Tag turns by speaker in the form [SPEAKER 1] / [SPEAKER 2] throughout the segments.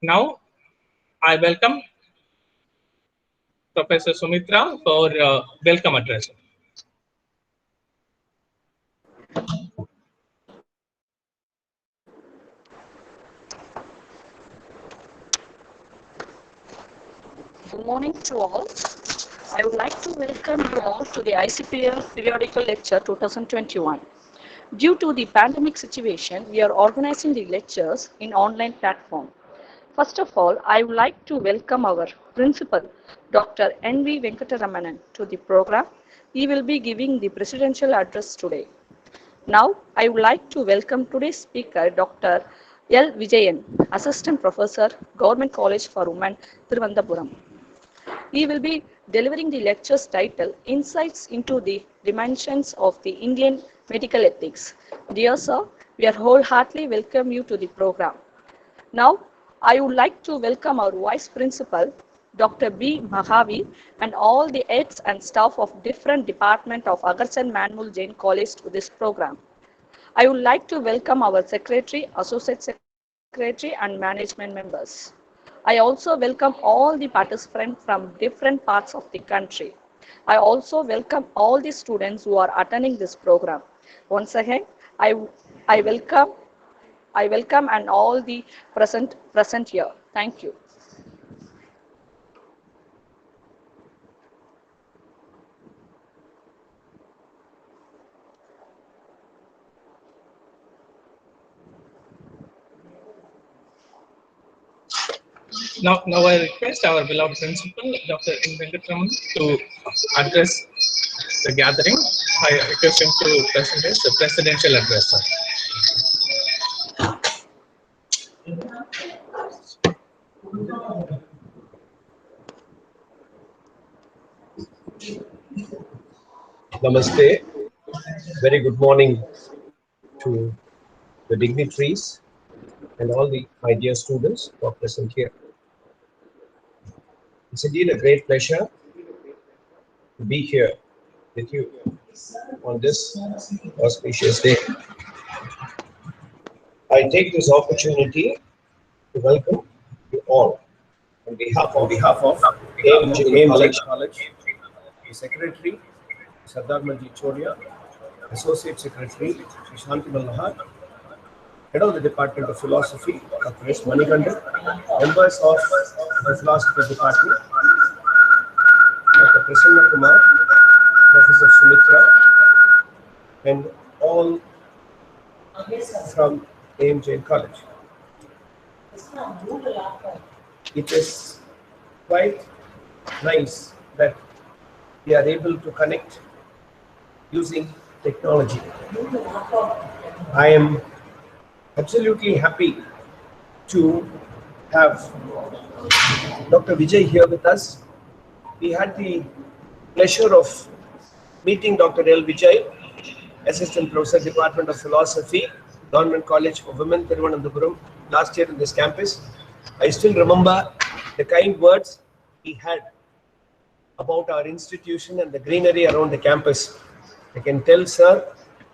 [SPEAKER 1] Now, I welcome Professor Sumitra for welcome address.
[SPEAKER 2] Good morning to all. I would like to welcome you all to the ICPL Periodical Lecture 2021. Due to the pandemic situation, we are organizing the lectures in online platform. First of all, I would like to welcome our principal, Dr. N.V. Venkataramanan, to the program. He will be giving the presidential address today. Now, I would like to welcome today's speaker, Dr. L. Vijayan, Assistant Professor, Government College for Women, Thiruvananthapuram. He will be delivering the lecture's title, Insights into the Dimensions of the Indian Medical Ethics. Dear sir, we are wholeheartedly welcome you to the program. Now, I would like to welcome our Vice Principal, Dr. B. Mahavi, and all the heads and staff of different departments of Agarsen Manmul Jain College to this program. I would like to welcome our Secretary, Associate Secretary, and management members. I also welcome all the participants from different parts of the country. I also welcome all the students who are attending this program. Once again, I, I welcome I welcome and all the present here. Thank you.
[SPEAKER 1] Now I request our beloved principal, Dr. N. Venkataraman, to address the gathering. I request him to present the presidential address.
[SPEAKER 3] Namaste. Very good morning to the dignitaries and all the my dear students who are present here. It's indeed a great pleasure to be here with you on this auspicious day. I take this opportunity to welcome you all on behalf of AMJ College, the Secretary, Sardar Manjit Chodia, Associate Secretary, Shanti Malhar, Head of the Department of Philosophy, Dr. S. Manikandan, members of the Philosophy Department, Dr. Prasanna Kumar, Professor Sumitra, and all from AMJ College. It is quite nice that we are able to connect using technology. I am absolutely happy to have Dr. Vijay here with us. We had the pleasure of meeting Dr. L. Vijay, Assistant Professor, Department of Philosophy, Government College for Women, Thiruvananthapuram, last year in this campus. I still remember the kind words he had about our institution and the greenery around the campus. I can tell, sir,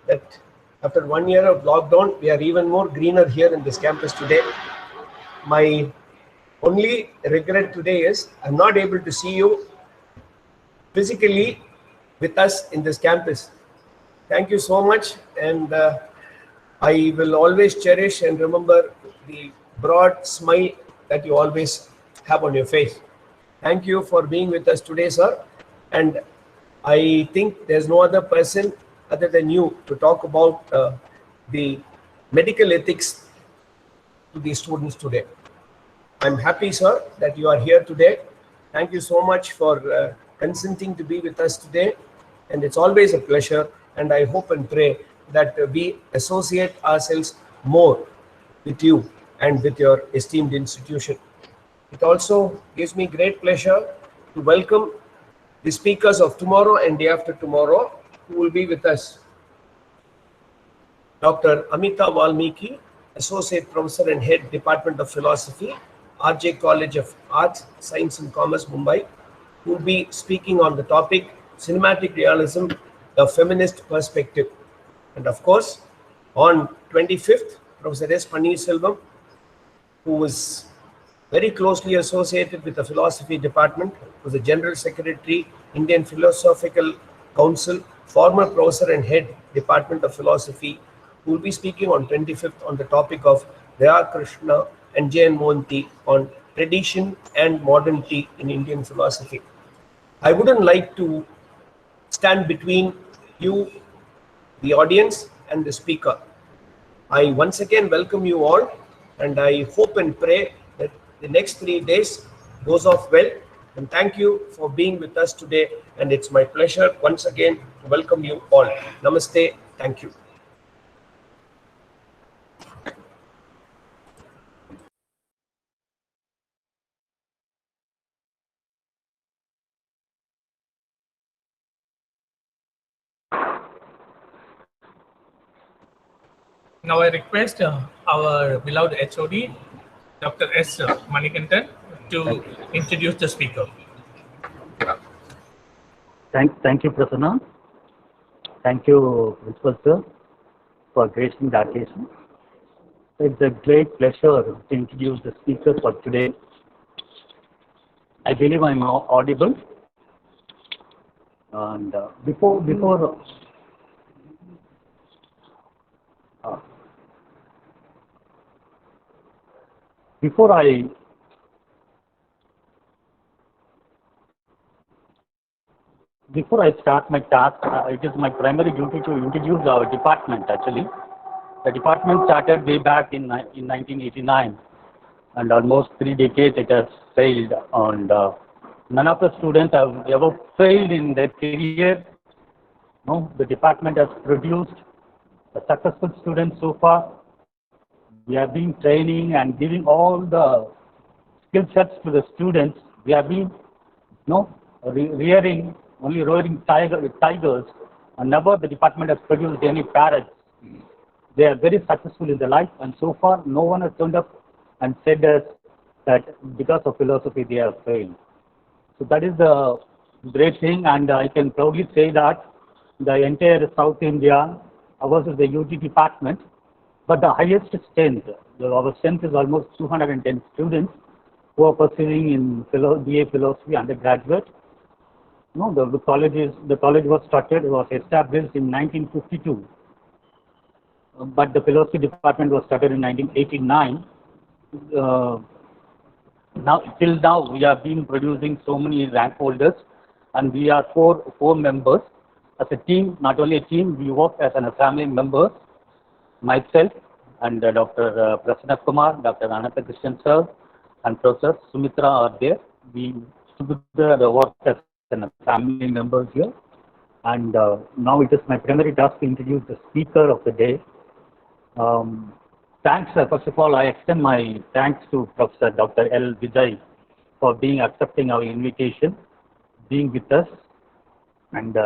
[SPEAKER 3] that after 1 year of lockdown, we are even more greener here in this campus today. My only regret today is I'm not able to see you physically with us in this campus. Thank you so much, and I will always cherish and remember the broad smile that you always have on your face. Thank you for being with us today, sir. And I think there's no other person other than you to talk about the medical ethics to the students today. I'm happy, sir, that you are here today. Thank you so much for consenting to be with us today. And it's always a pleasure. And I hope and pray that we associate ourselves more with you and with your esteemed institution. It also gives me great pleasure to welcome the speakers of tomorrow and day after tomorrow who will be with us. Dr. Amita Valmiki, Associate Professor and Head, Department of Philosophy, RJ College of Arts, Science and Commerce, Mumbai, who will be speaking on the topic Cinematic Realism, a Feminist Perspective. And of course, on 25th, Professor S. Paneerselvam, who was very closely associated with the philosophy department, was the General Secretary, Indian Philosophical Council, former professor and head Department of Philosophy, who will be speaking on 25th on the topic of Daya Krishna and J.N. Mohanty on tradition and modernity in Indian philosophy. I wouldn't like to stand between you, the audience, and the speaker. I once again welcome you all, and I hope and pray that the next 3 days goes off well. And thank you for being with us today. And it's my pleasure once again to welcome you all. Namaste. Thank you.
[SPEAKER 1] Now I request our beloved HOD, Dr. S. Manikantan, to introduce the speaker.
[SPEAKER 4] Thank you, Prasanna. Thank you, Principal Sir, for gracing the occasion. It's a great pleasure to introduce the speaker for today. I believe I'm audible. And before I start my task, it is my primary duty to introduce our department. Actually, the department started way back in 1989, and almost 3 decades it has failed. And none of the students have ever failed in their career. No, the department has produced a successful students so far. We have been training and giving all the skill sets to the students. We have been rearing only roaring tigers, and never the department has produced any parrots. They are very successful in their life, and so far no one has turned up and said us that because of philosophy they have failed. So that is the great thing, and I can proudly say that the entire South India, ours is the UG department, but the highest strength, our strength is almost 210 students who are pursuing in BA philosophy undergraduate. No, the college was established in 1952, but the philosophy department was started in 1989. Till now, we have been producing so many rank holders, and we are four members. As a team, not only a team, we work as a family members. Myself and Dr. Prasanna Kumar, Dr. Anantha Krishnan sir, and Professor Sumitra are there. We together work as family members here, and now it is my primary task to introduce the speaker of the day. Thanks, first of all, I extend my thanks to Professor Dr. L. Vijay for accepting our invitation, being with us, and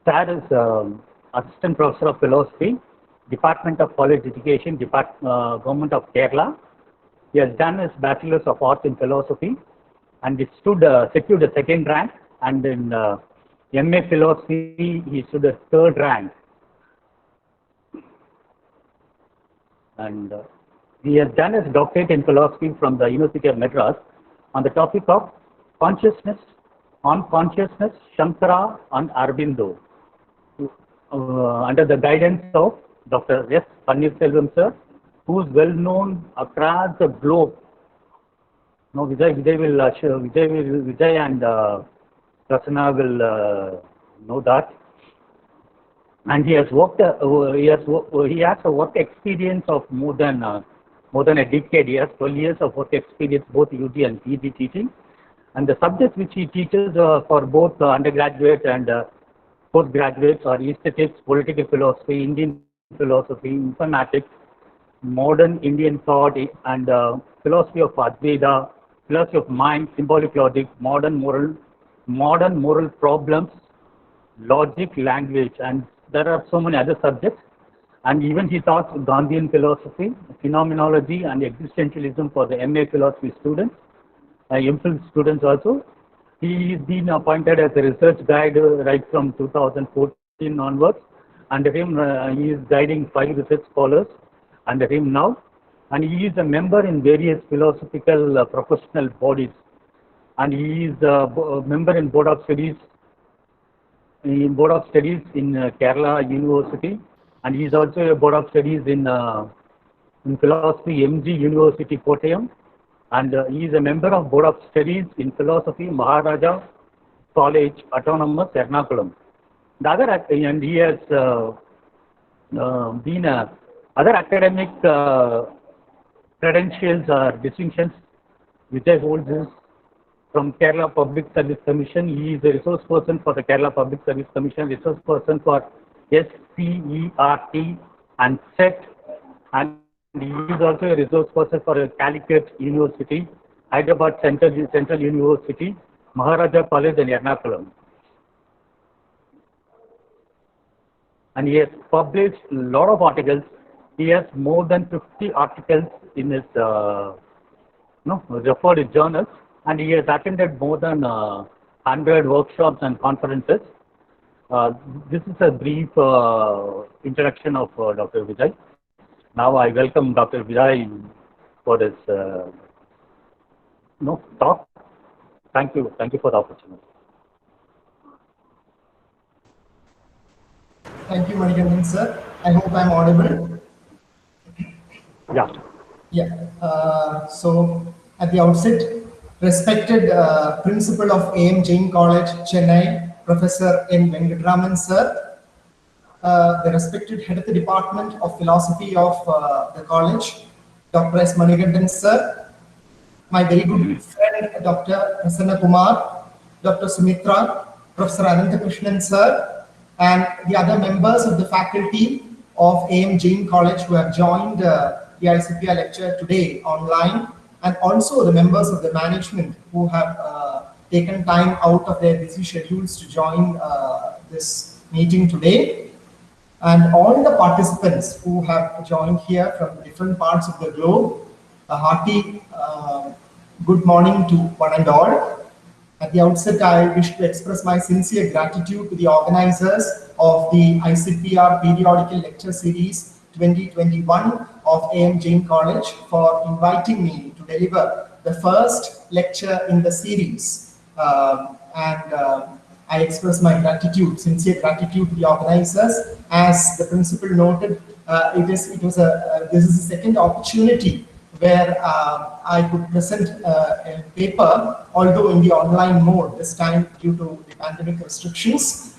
[SPEAKER 4] Sir is Assistant Professor of Philosophy, Department of College Education, Government of Kerala. He has done his Bachelor's of Arts in Philosophy, and it secured a second rank, and in MA Philosophy he stood a third rank. And he has done his doctorate in philosophy from the University of Madras on the topic of consciousness, Shankara and Aurobindo, under the guidance of Dr. S. Pannirselvam sir, who is well known across the globe. No, Vijay and Prasanna will know that. And he has worked. He has a work experience of more than a decade. He has 12 years of work experience, both UG and PG teaching. And the subjects which he teaches for both undergraduate and postgraduates are aesthetics, political philosophy, Indian philosophy, informatics, modern Indian thought, and philosophy of Advaita, philosophy of mind, symbolic logic, modern moral problems, logic, language, and there are so many other subjects. And even he taught Gandhian philosophy, phenomenology, and existentialism for the MA philosophy students, MPhil students also. He is been appointed as a research guide right from 2014 onwards. Under him, he is guiding 5 research scholars under him now. and he is a member in various philosophical professional bodies, and he is a member in Board of Studies in Kerala University, and he is also a Board of Studies in Philosophy MG University Kottayam, and he is a member of Board of Studies in Philosophy Maharaja College Autonomous Ernakulam. And he has been other academic credentials or distinctions which I hold is from Kerala Public Service Commission. He is a resource person for the Kerala Public Service Commission, resource person for SCERT and SET, and he is also a resource person for Calicut University, Hyderabad Central University, Maharaja College and Ernakulam. And he has published a lot of articles. He has more than 50 articles in his referred journals, and he has attended more than 100 workshops and conferences. This is a brief introduction of Dr. Vijay. Now I welcome Dr. Vijay for this talk. Thank you for the opportunity.
[SPEAKER 5] Thank you, Manikandan sir. I hope I'm audible.
[SPEAKER 4] Yeah.
[SPEAKER 5] Yeah. So at the outset, respected principal of A.M. Jain College, Chennai, Professor N. Venkatraman sir, the respected head of the Department of Philosophy of the college, Dr. S. Manikandan sir, my very good friend, Dr. Prasanna Kumar, Dr. Sumitra, Professor Ananthakrishnan sir, and the other members of the faculty of A.M. Jain College who have joined the ICPR lecture today online, and also the members of the management who have taken time out of their busy schedules to join this meeting today, and all the participants who have joined here from different parts of the globe. A hearty good morning to one and all. At the outset, I wish to express my sincere gratitude to the organizers of the ICPR Periodical Lecture Series 2021 of A.M. Jain College for inviting me to deliver the first lecture in the series. I express my gratitude, sincere gratitude to the organizers. As the principal noted, this is the second opportunity where I could present a paper, although in the online mode, this time due to the pandemic restrictions.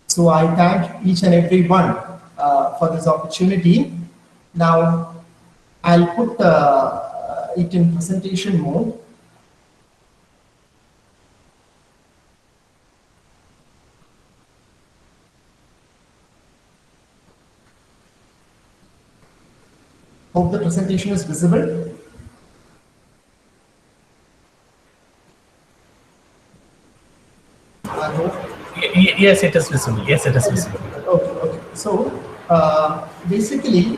[SPEAKER 5] So I thank each and every one for this opportunity. Now, I'll put it in presentation mode. Hope the presentation is visible. I hope.
[SPEAKER 1] Yes, it is visible. Yes, it is visible.
[SPEAKER 5] Okay. So basically,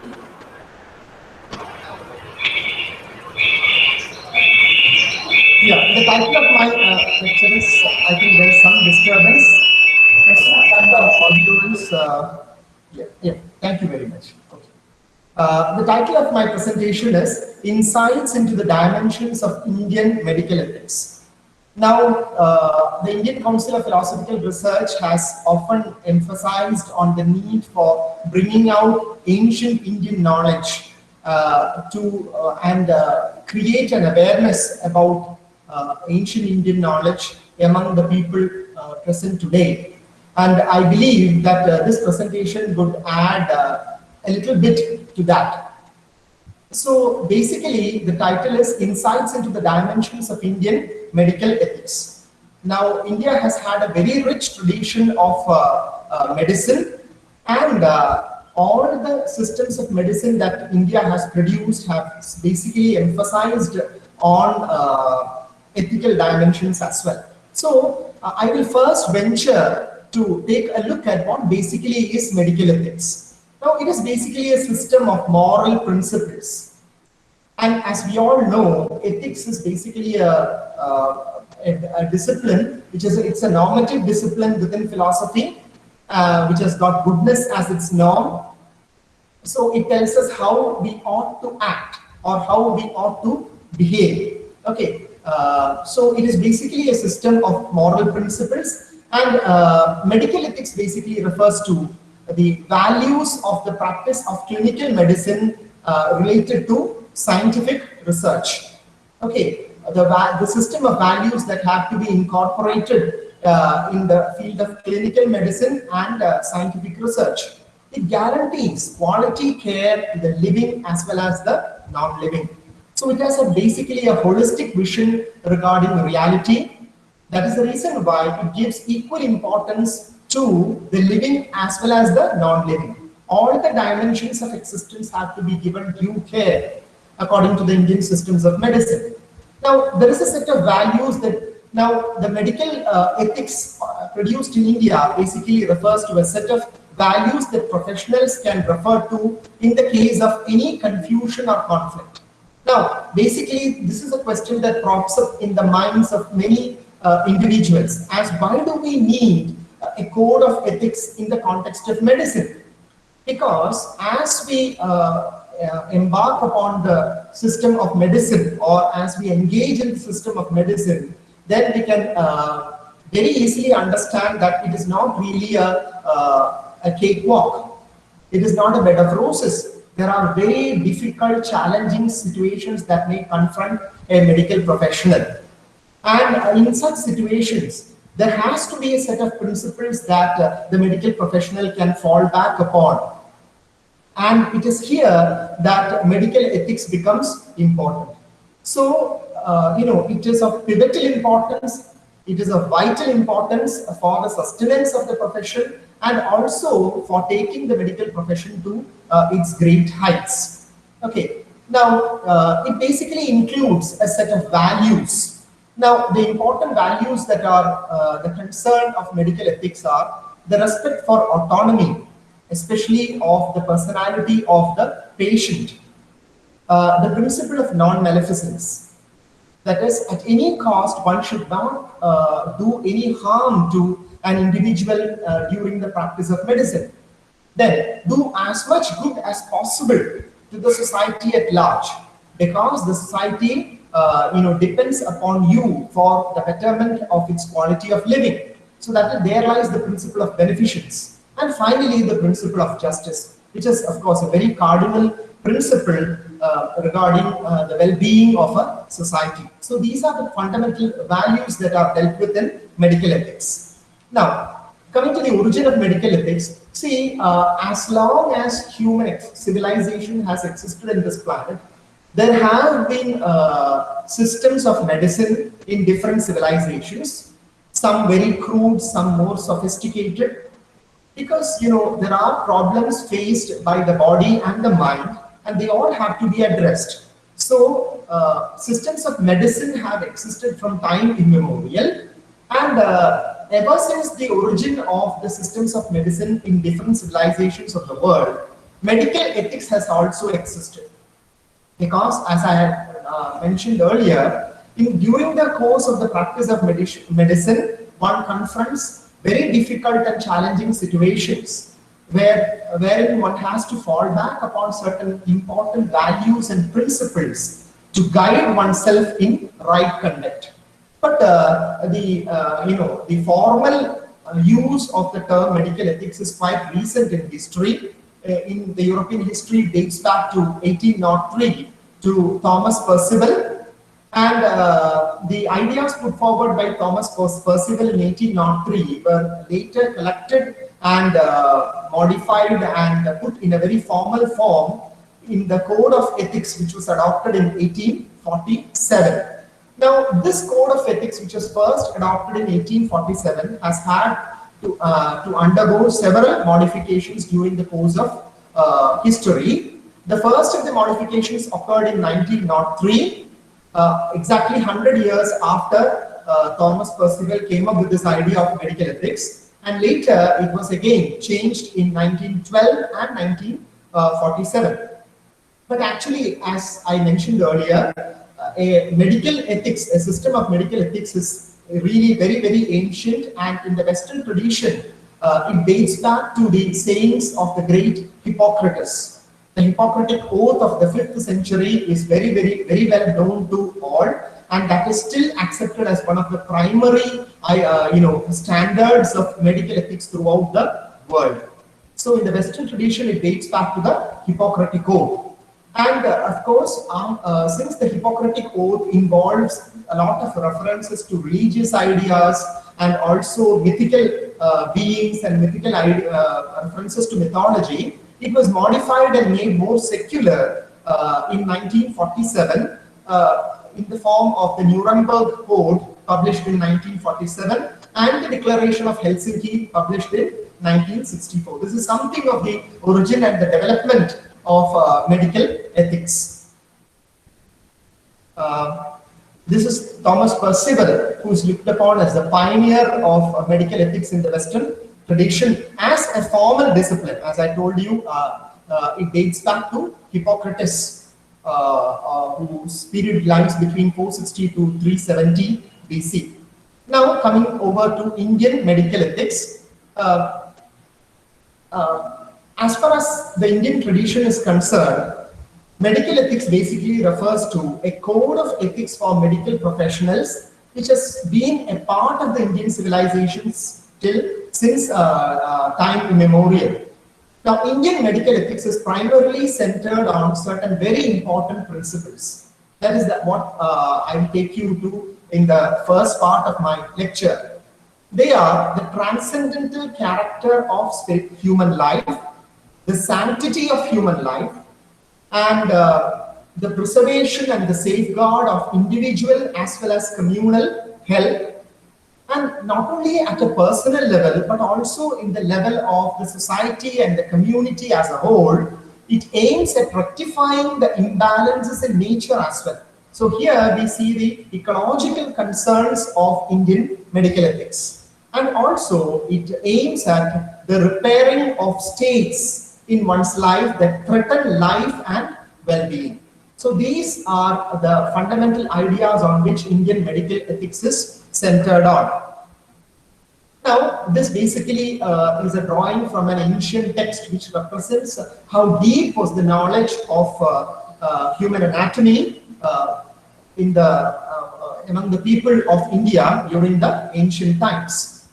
[SPEAKER 5] yeah, the title of my lecture is, I think there is some disturbance. And the audio is, yeah, thank you very much. Okay. The title of my presentation is Insights into the Dimensions of Indian Medical Ethics. Now, the Indian Council of Philosophical Research has often emphasized on the need for bringing out ancient Indian knowledge and create an awareness about ancient Indian knowledge among the people present today. And I believe that this presentation would add a little bit to that. So basically, the title is Insights into the Dimensions of Indian Medical Ethics. Now, India has had a very rich tradition of medicine, and all the systems of medicine that India has produced have basically emphasized on ethical dimensions as well. So I will first venture to take a look at what basically is medical ethics. Now, it is basically a system of moral principles. And as we all know, ethics is basically a discipline, it's a normative discipline within philosophy, which has got goodness as its norm. So it tells us how we ought to act or how we ought to behave. Okay, so it is basically a system of moral principles, and medical ethics basically refers to the values of the practice of clinical medicine related to scientific research. Okay, the system of values that have to be incorporated in the field of clinical medicine and scientific research. It guarantees quality care to the living as well as the non-living. So it has basically a holistic vision regarding reality. That is the reason why it gives equal importance to the living as well as the non-living. All the dimensions of existence have to be given due care according to the Indian systems of medicine. Now, there is a set of values that now the medical ethics produced in India basically refers to a set of values that professionals can refer to in the case of any confusion or conflict. Now, basically, this is a question that crops up in the minds of many individuals as why do we need a code of ethics in the context of medicine? Because as we embark upon the system of medicine or as we engage in the system of medicine, then we can very easily understand that it is not really a cakewalk. It is not a bed of roses. There are very difficult, challenging situations that may confront a medical professional. And in such situations, there has to be a set of principles that the medical professional can fall back upon. And it is here that medical ethics becomes important. So, it is of pivotal importance. It is of vital importance for the sustenance of the profession and also for taking the medical profession to its great heights. Okay, now it basically includes a set of values. Now, the important values that are the concern of medical ethics are the respect for autonomy, especially of the personality of the patient, the principle of non-maleficence. That is, at any cost, one should not do any harm to an individual during the practice of medicine. Then, do as much good as possible to the society at large, because the society, depends upon you for the betterment of its quality of living. So that there lies the principle of beneficence. And finally, the principle of justice, which is, of course, a very cardinal principle regarding the well-being of a society. So these are the fundamental values that are dealt with in medical ethics. Now, coming to the origin of medical ethics, see, as long as human civilization has existed in this planet, there have been systems of medicine in different civilizations, some very crude, some more sophisticated, because there are problems faced by the body and the mind, and they all have to be addressed. So systems of medicine have existed from time immemorial, and ever since the origin of the systems of medicine in different civilizations of the world, medical ethics has also existed. Because as I had mentioned earlier, during the course of the practice of medicine, one confronts very difficult and challenging situations wherein one has to fall back upon certain important values and principles to guide oneself in right conduct. But the formal use of the term medical ethics is quite recent in history. In the European history, it dates back to 1803 to Thomas Percival, and the ideas put forward by Thomas Percival in 1803 were later collected and modified and put in a very formal form in the Code of Ethics, which was adopted in 1847. Now, this Code of Ethics, which was first adopted in 1847, has had to undergo several modifications during the course of history. The first of the modifications occurred in 1903, exactly 100 years after Thomas Percival came up with this idea of medical ethics, and later it was again changed in 1912 and 1947. But actually, as I mentioned earlier, a medical ethics, a system of medical ethics is really very, very ancient, and in the Western tradition, it dates back to the sayings of the great Hippocrates. The Hippocratic Oath of the 5th century is very well known to all, and that is still accepted as one of the primary standards of medical ethics throughout the world. So in the Western tradition, it dates back to the Hippocratic Oath. And of course, since the Hippocratic Oath involves a lot of references to religious ideas and also mythical beings and mythical references to mythology, it was modified and made more secular in 1947 in the form of the Nuremberg Code published in 1947 and the Declaration of Helsinki published in 1964. This is something of the origin and the development of medical ethics. This is Thomas Percival, who is looked upon as the pioneer of medical ethics in the Western tradition as a formal discipline. As I told you, it dates back to Hippocrates, whose period lies between 460 to 370 BC. Now coming over to Indian medical ethics. As far as the Indian tradition is concerned, medical ethics basically refers to a code of ethics for medical professionals, which has been a part of the Indian civilization since time immemorial. Now, Indian medical ethics is primarily centered on certain very important principles. That is what I will take you to in the first part of my lecture. They are the transcendental character of human life, the sanctity of human life, and the preservation and the safeguard of individual as well as communal health, and not only at a personal level but also in the level of the society and the community as a whole. It aims at rectifying the imbalances in nature as well. So here we see the ecological concerns of Indian medical ethics, and also it aims at the repairing of states in one's life that threaten life and well-being. So these are the fundamental ideas on which Indian medical ethics is centered on. Now, this basically is a drawing from an ancient text which represents how deep was the knowledge of human anatomy among the people of India during the ancient times.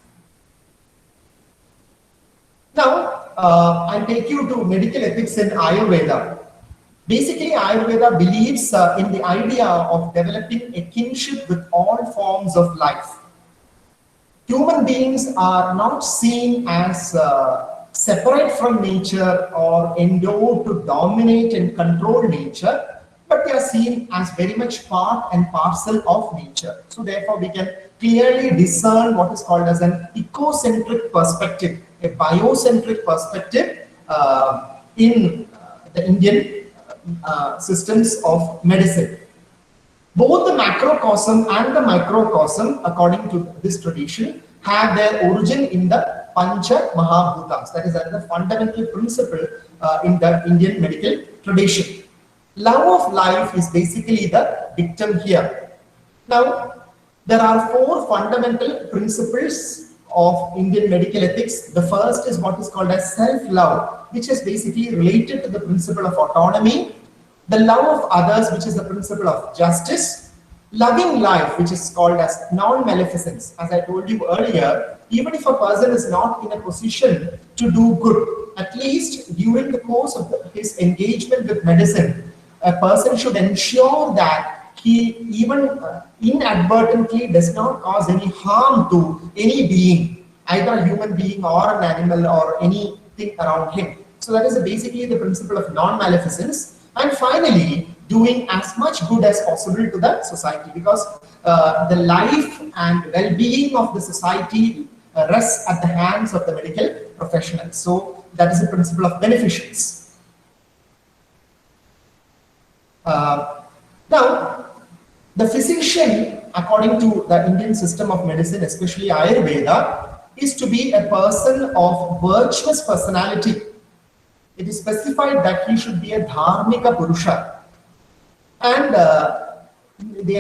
[SPEAKER 5] Now, I'll take you to medical ethics in Ayurveda. Basically, Ayurveda believes in the idea of developing a kinship with all forms of life. Human beings are not seen as separate from nature or endowed to dominate and control nature, but they are seen as very much part and parcel of nature. So therefore, we can clearly discern what is called as an ecocentric perspective, a biocentric perspective in the Indian systems of medicine. Both the macrocosm and the microcosm, according to this tradition, have their origin in the Pancha Mahabhutas. That is the fundamental principle in the Indian medical tradition. Love of life is basically the dictum here. Now, there are four fundamental principles of Indian medical ethics. The first is what is called as self-love, which is basically related to the principle of autonomy. The love of others, which is the principle of justice. Loving life, which is called as non-maleficence. As I told you earlier, even if a person is not in a position to do good, at least during the course of his engagement with medicine, a person should ensure that he even inadvertently does not cause any harm to any being, either a human being or an animal or anything around him. So that is basically the principle of non-maleficence. And finally, doing as much good as possible to the society, because the life and well-being of the society rests at the hands of the medical professionals. So that is the principle of beneficence. Now, the physician, according to the Indian system of medicine, especially Ayurveda, is to be a person of virtuous personality. It is specified that he should be a dharmika purusha. And in the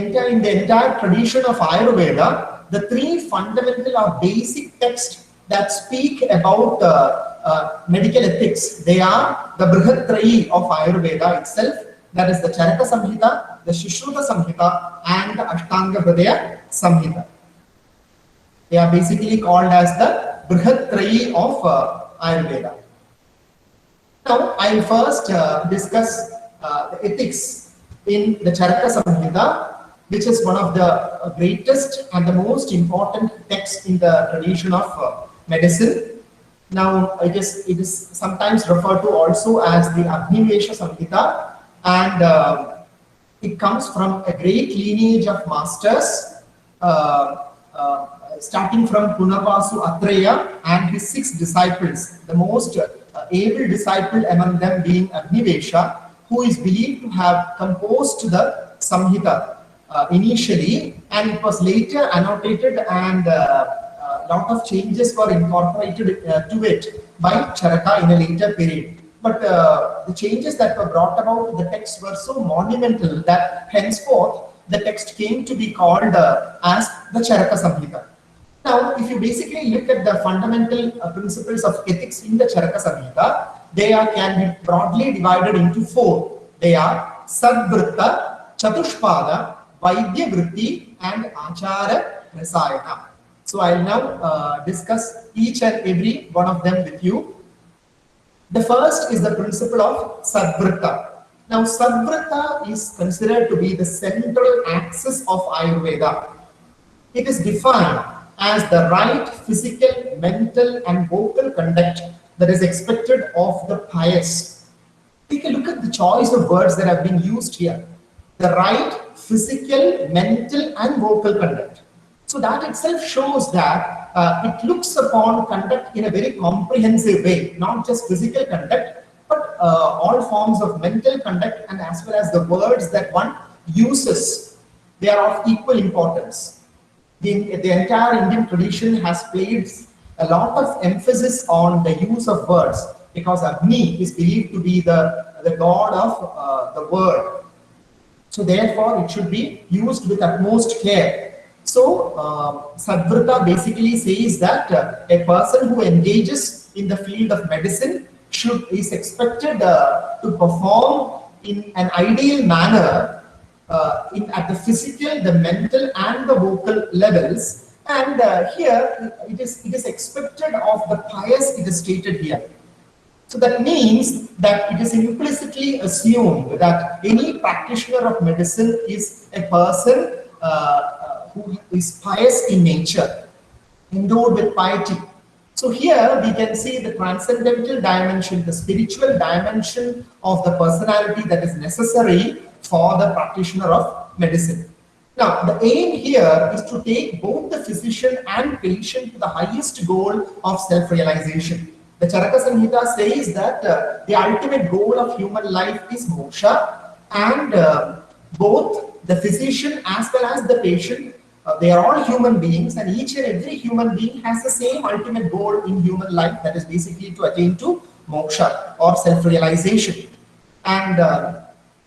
[SPEAKER 5] entire tradition of Ayurveda, the three fundamental or basic texts that speak about medical ethics. They are the Brihatrayi of Ayurveda itself, that is the Charaka Samhita, the Sushruta Samhita, and the Ashtanga Hridaya Samhita. They are basically called as the Brihatrayi of Ayurveda. Now, I will first discuss the ethics in the Charaka Samhita, which is one of the greatest and the most important texts in the tradition of medicine. Now, it is sometimes referred to also as the Agnivesha Samhita, and it comes from a great lineage of masters, starting from Punarvasu Atreya and his 6 disciples, the most able disciple among them being Agnivesha, who is believed to have composed the Samhita initially, and it was later annotated, and a lot of changes were incorporated to it by Charaka in a later period. But the changes that were brought about, the text were so monumental that henceforth the text came to be called as the Charaka Samhita. Now, if you basically look at the fundamental principles of ethics in the Charaka Samhita, they can be broadly divided into 4. They are Sadvritta, Chatushpada, Vaidya Vritti, and Achara Rasayana. So I'll now discuss each and every one of them with you. The first is the principle of Sadvritta. Now, Sadvritta is considered to be the central axis of Ayurveda. It is defined as the right physical, mental, and vocal conduct that is expected of the pious. Take a look at the choice of words that have been used here. The right physical, mental, and vocal conduct. So that itself shows that it looks upon conduct in a very comprehensive way, not just physical conduct, but all forms of mental conduct, and as well as the words that one uses. They are of equal importance. The entire Indian tradition has placed a lot of emphasis on the use of words, because Agni is believed to be the god of the word. So therefore, it should be used with utmost care. So Sadvritta basically says that a person who engages in the field of medicine is expected to perform in an ideal manner at the physical, the mental, and the vocal levels. And here it is expected of the pious, it is stated here. So that means that it is implicitly assumed that any practitioner of medicine is a person who is pious in nature, endowed with piety. So here we can see the transcendental dimension, the spiritual dimension of the personality that is necessary for the practitioner of medicine. Now, the aim here is to take both the physician and patient to the highest goal of self-realization. The Charaka Samhita says that the ultimate goal of human life is moksha, and both the physician as well as the patient, they are all human beings, and each and every human being has the same ultimate goal in human life, that is basically to attain to moksha or self-realization. And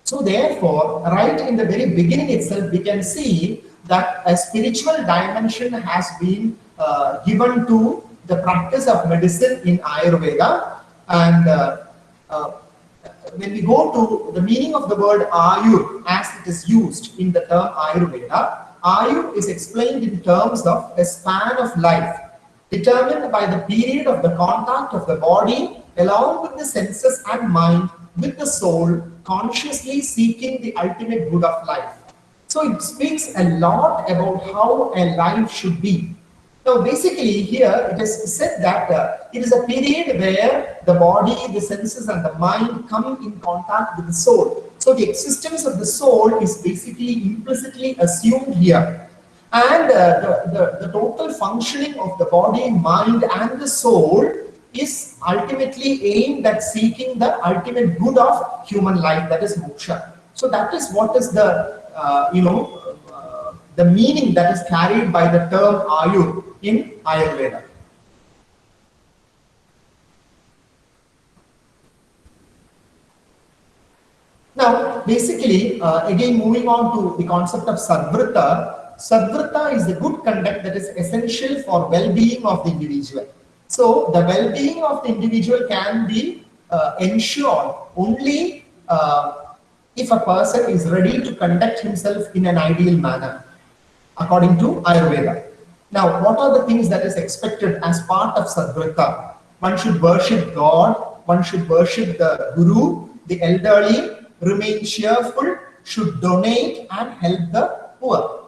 [SPEAKER 5] so therefore, right in the very beginning itself, we can see that a spiritual dimension has been given to the practice of medicine in Ayurveda. And when we go to the meaning of the word Ayur as it is used in the term Ayurveda, Ayur is explained in terms of a span of life determined by the period of the contact of the body along with the senses and mind with the soul, consciously seeking the ultimate good of life. So it speaks a lot about how a life should be. Now basically here it is said that it is a period where the body, the senses, and the mind come in contact with the soul. So the existence of the soul is basically implicitly assumed here. And the total functioning of the body, mind, and the soul is ultimately aimed at seeking the ultimate good of human life, that is moksha. So that is what is the the meaning that is carried by the term Ayur in Ayurveda. Now, basically, again moving on to the concept of Sadvritta. Sadvritta is the good conduct that is essential for well-being of the individual. So the well-being of the individual can be ensured only if a person is ready to conduct himself in an ideal manner, according to Ayurveda. Now, what are the things that is expected as part of Sadvrita? One should worship God, one should worship the Guru, the elderly, remain cheerful, should donate and help the poor.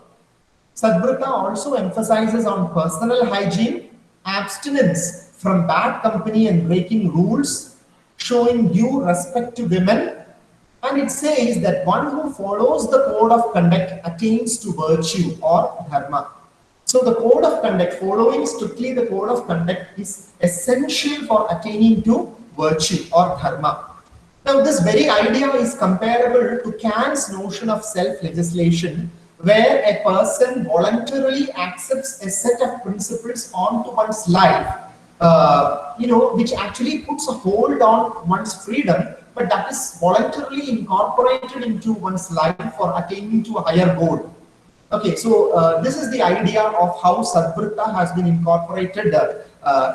[SPEAKER 5] Sadvrita also emphasizes on personal hygiene, abstinence from bad company and breaking rules, showing due respect to women, and it says that one who follows the code of conduct attains to virtue or dharma. So the code of conduct, following strictly the code of conduct, is essential for attaining to virtue or dharma. Now this very idea is comparable to Kant's notion of self-legislation, where a person voluntarily accepts a set of principles onto one's life, which actually puts a hold on one's freedom, but that is voluntarily incorporated into one's life for attaining to a higher goal. Okay, so this is the idea of how Sadvrita has been incorporated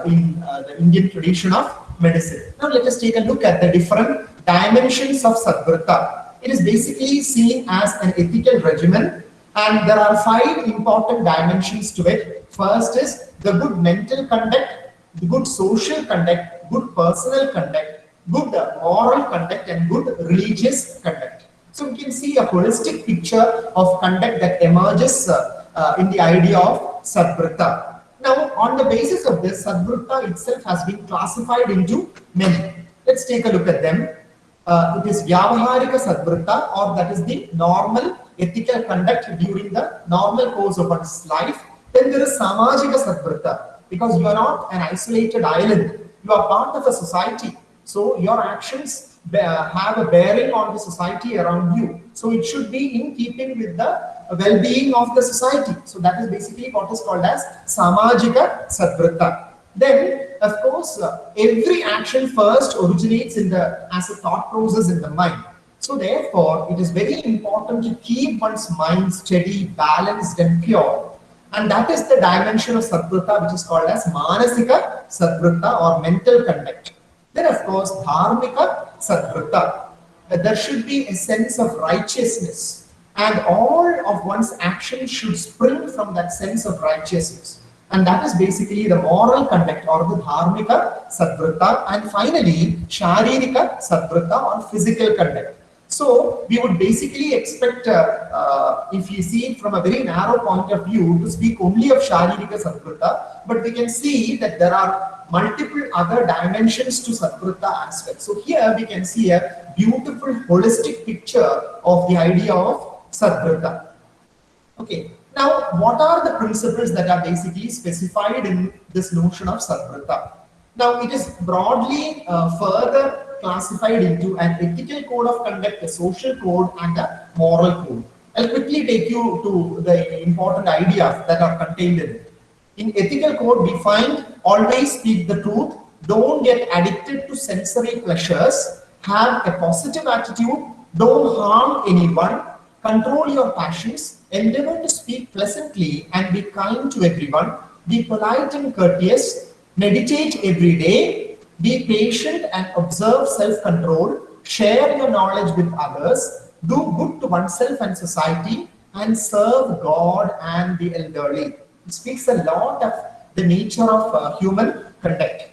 [SPEAKER 5] in the Indian tradition of medicine. Now let us take a look at the different dimensions of Sadvrita. It is basically seen as an ethical regimen, and there are 5 important dimensions to it. First is the good mental conduct, the good social conduct, good personal conduct, good moral conduct, and good religious conduct. So we can see a holistic picture of conduct that emerges in the idea of Sadvrita. Now, on the basis of this, Sadvrita itself has been classified into many. Let's take a look at them. It is Vyavaharika Sadvrita, or that is the normal ethical conduct during the normal course of one's life. Then there is Samajika Sadvrita, because you are not an isolated island, you are part of a society. So your actions have a bearing on the society around you. So it should be in keeping with the well-being of the society. So that is basically what is called as Samajika Sadvrita. Then, of course, every action first originates as a thought process in the mind. So therefore, it is very important to keep one's mind steady, balanced, and pure. And that is the dimension of Sadvrita, which is called as Manasika Sadvrita, or mental conduct. Then, of course, Dharmika Sadvrita. There should be a sense of righteousness, and all of one's actions should spring from that sense of righteousness. And that is basically the moral conduct, or the Dharmika Sadvrita. And finally, Sharirika Sadvrita, or physical conduct. So we would basically expect, if you see it from a very narrow point of view, to speak only of Sharirika Sadvrita, but we can see that there are multiple other dimensions to Sadvrita as well. So here we can see a beautiful holistic picture of the idea of Sadvrita. Okay, now what are the principles that are basically specified in this notion of Sadvrita? Now it is broadly further classified into an ethical code of conduct, a social code, and a moral code. I'll quickly take you to the important ideas that are contained in it. In ethical code, we find always speak the truth, don't get addicted to sensory pleasures, have a positive attitude, don't harm anyone, control your passions, endeavor to speak pleasantly and be kind to everyone, be polite and courteous, meditate every day, be patient and observe self-control, share your knowledge with others, do good to oneself and society, and serve God and the elderly. It speaks a lot of the nature of human conduct.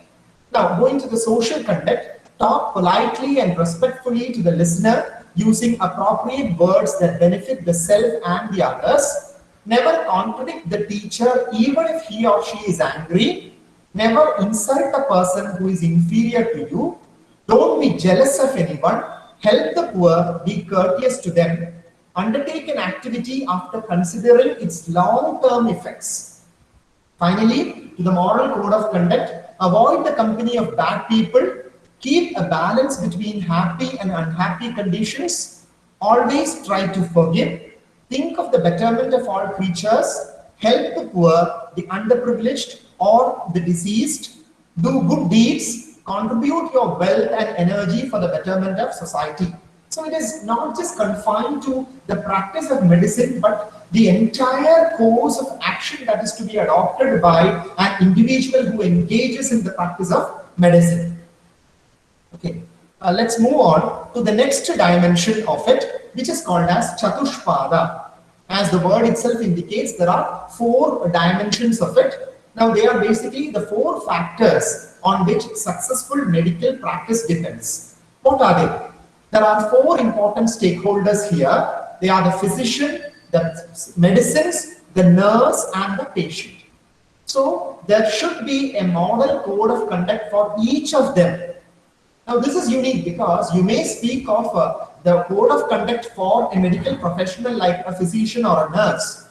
[SPEAKER 5] Now, going to the social conduct, talk politely and respectfully to the listener using appropriate words that benefit the self and the others. Never contradict the teacher even if he or she is angry. Never insult a person who is inferior to you. Don't be jealous of anyone. Help the poor. Be courteous to them. Undertake an activity after considering its long-term effects. Finally, to the moral code of conduct, avoid the company of bad people. Keep a balance between happy and unhappy conditions. Always try to forgive. Think of the betterment of all creatures. Help the poor, the underprivileged, or the deceased. Do good deeds. Contribute your wealth and energy for the betterment of society. So it is not just confined to the practice of medicine, but the entire course of action that is to be adopted by an individual who engages in the practice of medicine. Okay, let's move on to the next dimension of it, which is called as Chatushpada. As the word itself indicates, there are 4 dimensions of it. Now they are basically the 4 factors on which successful medical practice depends. What are they? There are 4 important stakeholders here. They are the physician, the medicines, the nurse, and the patient. So there should be a model code of conduct for each of them. Now this is unique because you may speak of the code of conduct for a medical professional like a physician or a nurse.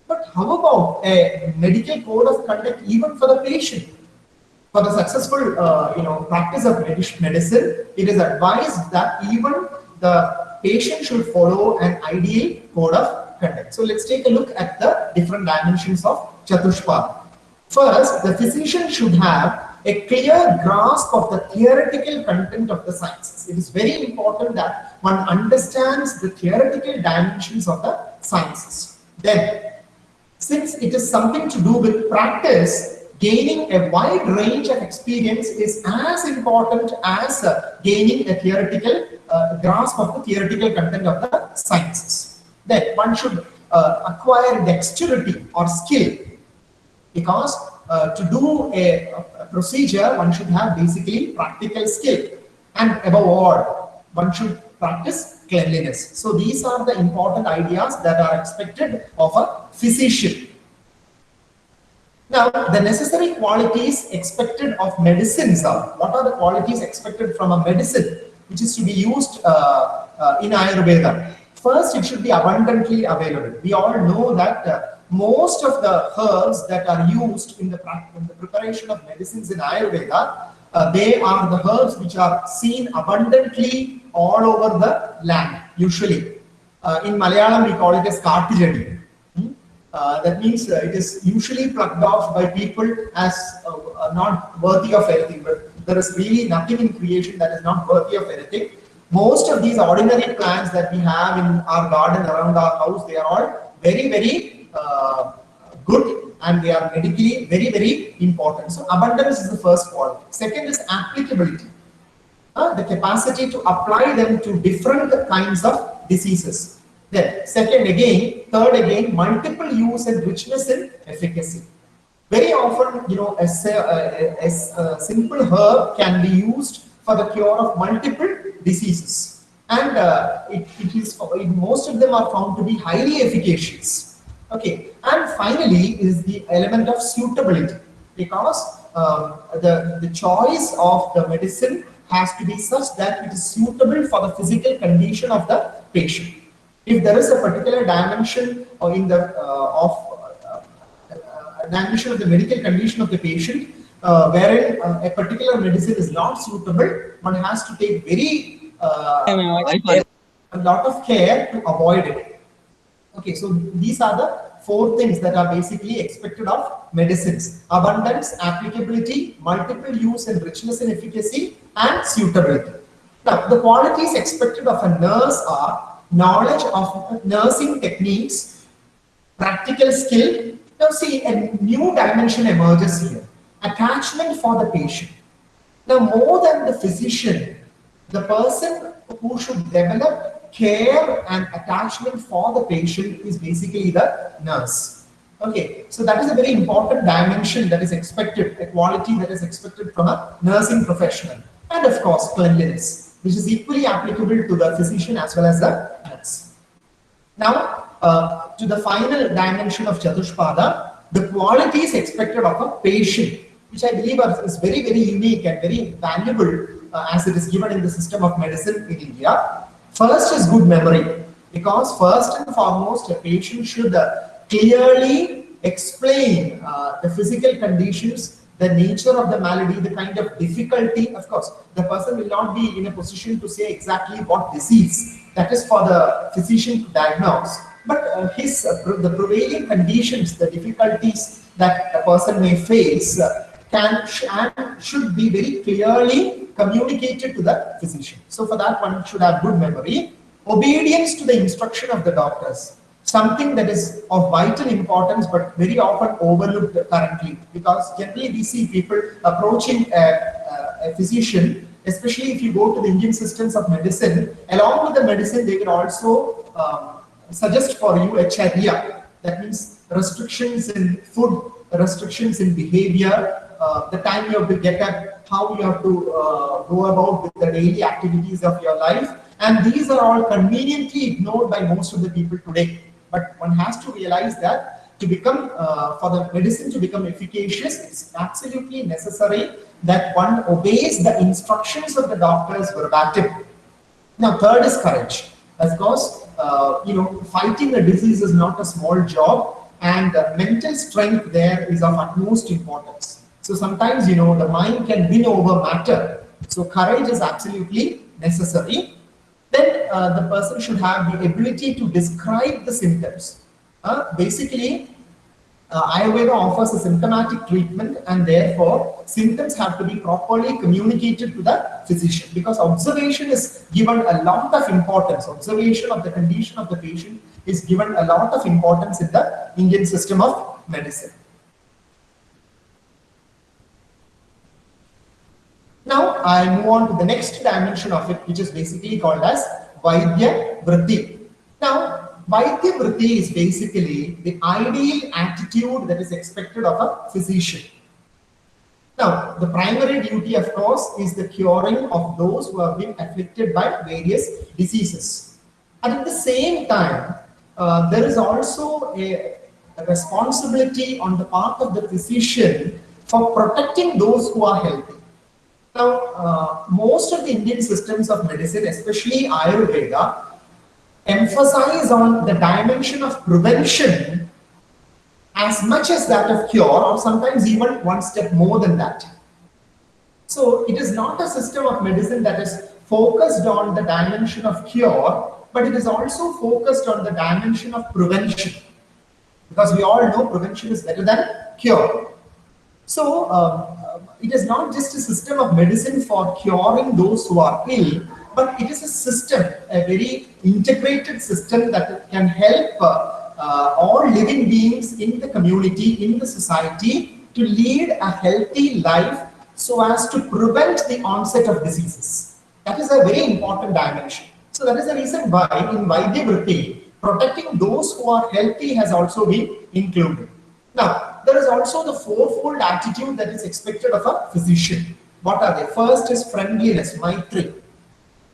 [SPEAKER 5] But how about a medical code of conduct even for the patient? For the successful practice of medicine, it is advised that even the patient should follow an ideal code of conduct. So let's take a look at the different dimensions of Chatushpada. First, the physician should have a clear grasp of the theoretical content of the sciences. It is very important that one understands the theoretical dimensions of the sciences. Then, since it is something to do with practice, gaining a wide range of experience is as important as gaining a theoretical grasp of the theoretical content of the sciences. Then one should acquire dexterity or skill, because to do a procedure, one should have basically practical skill, and above all, one should practice cleanliness. So these are the important ideas that are expected of a physician. Now, the necessary qualities expected of medicines are, what are the qualities expected from a medicine which is to be used in Ayurveda? First, it should be abundantly available. We all know that most of the herbs that are used in the preparation of medicines in Ayurveda, they are the herbs which are seen abundantly all over the land, usually. In Malayalam, we call it as Kartijadi. That means it is usually plucked off by people as not worthy of anything, but there is really nothing in creation that is not worthy of anything. Most of these ordinary plants that we have in our garden around our house, they are all very, very good, and they are medically very, very important. So abundance is the first quality. Second is applicability. The capacity to apply them to different kinds of diseases. Then third again, multiple use and richness in efficacy. Very often, a simple herb can be used for the cure of multiple diseases, and most of them are found to be highly efficacious. Okay, and finally is the element of suitability, because the choice of the medicine has to be such that it is suitable for the physical condition of the patient. If there is a particular dimension in the dimension of the medical condition of the patient, wherein a particular medicine is not suitable, one has to take a lot of care to avoid it. Okay, so these are the 4 things that are basically expected of medicines: abundance, applicability, multiple use and richness and efficacy, and suitability. Now, the qualities expected of a nurse are knowledge of nursing techniques, practical skill. Now see, a new dimension emerges here: attachment for the patient. Now, more than the physician, the person who should develop care and attachment for the patient is basically the nurse. Okay, so that is a very important dimension that is expected, a quality that is expected from a nursing professional. And of course, cleanliness, which is equally applicable to the physician as well as the nurse. Now, to the final dimension of Chatushpada, the qualities expected of a patient, which I believe is very, very unique and very valuable as it is given in the system of medicine in India. First is good memory, because first and foremost, a patient should clearly explain the physical conditions, the nature of the malady, the kind of difficulty. Of course, the person will not be in a position to say exactly what disease. That is for the physician to diagnose. But the prevailing conditions, the difficulties that a person may face, can and should be very clearly communicated to the physician. So for that, one should have good memory. Obedience to the instruction of the doctors, something that is of vital importance but very often overlooked currently, because generally we see people approaching a physician, especially if you go to the Indian systems of medicine. Along with the medicine, they will also suggest for you a charya. That means restrictions in food, restrictions in behavior, the time you have to get up, how you have to go about with the daily activities of your life. And these are all conveniently ignored by most of the people today. But one has to realize that to become, for the medicine to become efficacious, it's absolutely necessary that one obeys the instructions of the doctors verbatim. Now, third is courage. Of course, fighting a disease is not a small job, and mental strength there is of utmost importance. So sometimes, the mind can win over matter. So courage is absolutely necessary. Then the person should have the ability to describe the symptoms. Basically, Ayurveda offers a symptomatic treatment, and therefore symptoms have to be properly communicated to the physician, because observation is given a lot of importance. Observation of the condition of the patient is given a lot of importance in the Indian system of medicine. Now I move on to the next dimension of it, which is basically called as Vaidya Vritti. Now, Vaidya Vritti is basically the ideal attitude that is expected of a physician. Now, the primary duty, of course, is the curing of those who have been afflicted by various diseases. And at the same time, there is also a responsibility on the part of the physician for protecting those who are healthy. Now, most of the Indian systems of medicine, especially Ayurveda, emphasize on the dimension of prevention as much as that of cure, or sometimes even one step more than that. So it is not a system of medicine that is focused on the dimension of cure, but it is also focused on the dimension of prevention, because we all know prevention is better than cure. So it is not just a system of medicine for curing those who are ill, but it is a system, a very integrated system that can help all living beings in the community, in the society, to lead a healthy life so as to prevent the onset of diseases. That is a very important dimension. So that is the reason why in Vaidya Vritti, protecting those who are healthy has also been included. Now, there is also the fourfold attitude that is expected of a physician. What are they? First is friendliness, Maitri.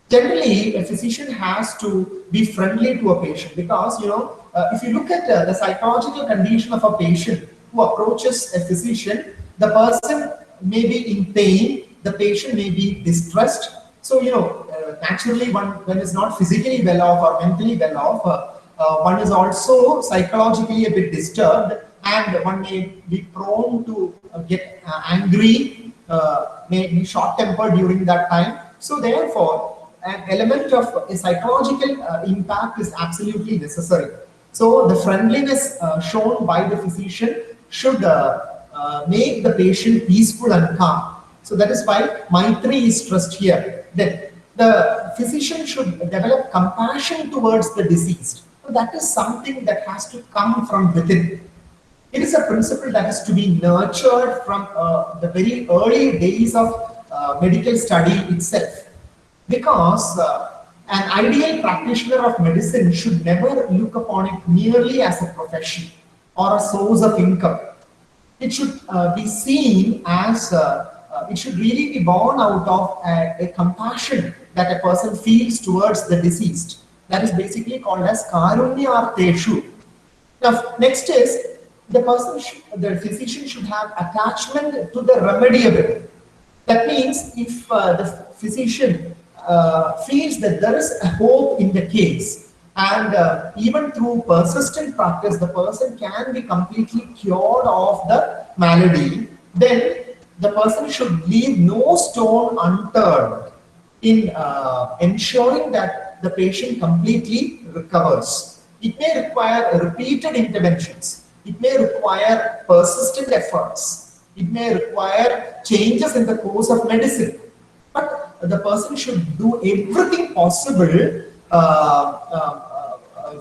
[SPEAKER 5] Generally, a physician has to be friendly to a patient, because, if you look at the psychological condition of a patient who approaches a physician, the person may be in pain, the patient may be distressed. So, naturally, one is not physically well off or mentally well off. One is also psychologically a bit disturbed, and one may be prone to get angry, may be short-tempered during that time. So therefore, an element of a psychological impact is absolutely necessary. So the friendliness shown by the physician should make the patient peaceful and calm. So that is why Maitri is stressed here. Then the physician should develop compassion towards the deceased. So that is something that has to come from within. It is a principle that is to be nurtured from the very early days of medical study itself. Because an ideal practitioner of medicine should never look upon it merely as a profession or a source of income. It should be seen as, it should really be born out of a compassion that a person feels towards the deceased. That is basically called as Karunyarteshu. Now, next is, the physician should have attachment to the remediable. That means if the physician feels that there is a hope in the case, and even through persistent practice, the person can be completely cured of the malady, then the person should leave no stone unturned in ensuring that the patient completely recovers. It may require repeated interventions. It may require persistent efforts. It may require changes in the course of medicine. But the person should do everything possible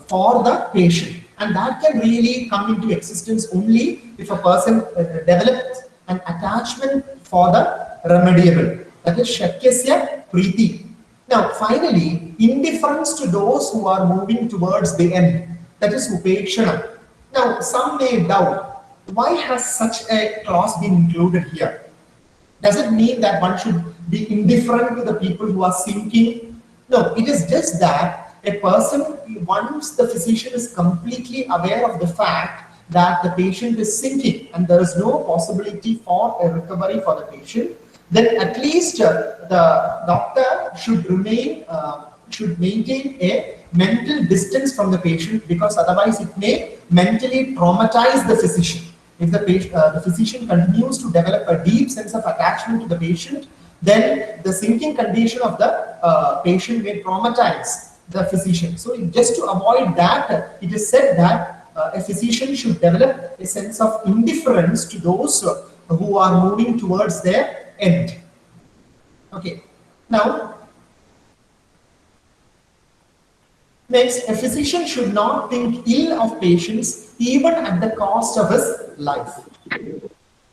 [SPEAKER 5] for the patient, and that can really come into existence only if a person develops an attachment for the remediable, that is shakyasya priti. Now finally, indifference to those who are moving towards the end, that is upekshana. Now some may doubt, why has such a clause been included here? Does it mean that one should be indifferent to the people who are sinking? No, it is just that a person, once the physician is completely aware of the fact that the patient is sinking and there is no possibility for a recovery for the patient, then at least the doctor should maintain a mental distance from the patient, because otherwise it may mentally traumatize the physician. If the physician continues to develop a deep sense of attachment to the patient, then the sinking condition of the patient may traumatize the physician. So just to avoid that, it is said that a physician should develop a sense of indifference to those who are moving towards their end. Okay. Now, next, a physician should not think ill of patients even at the cost of his life.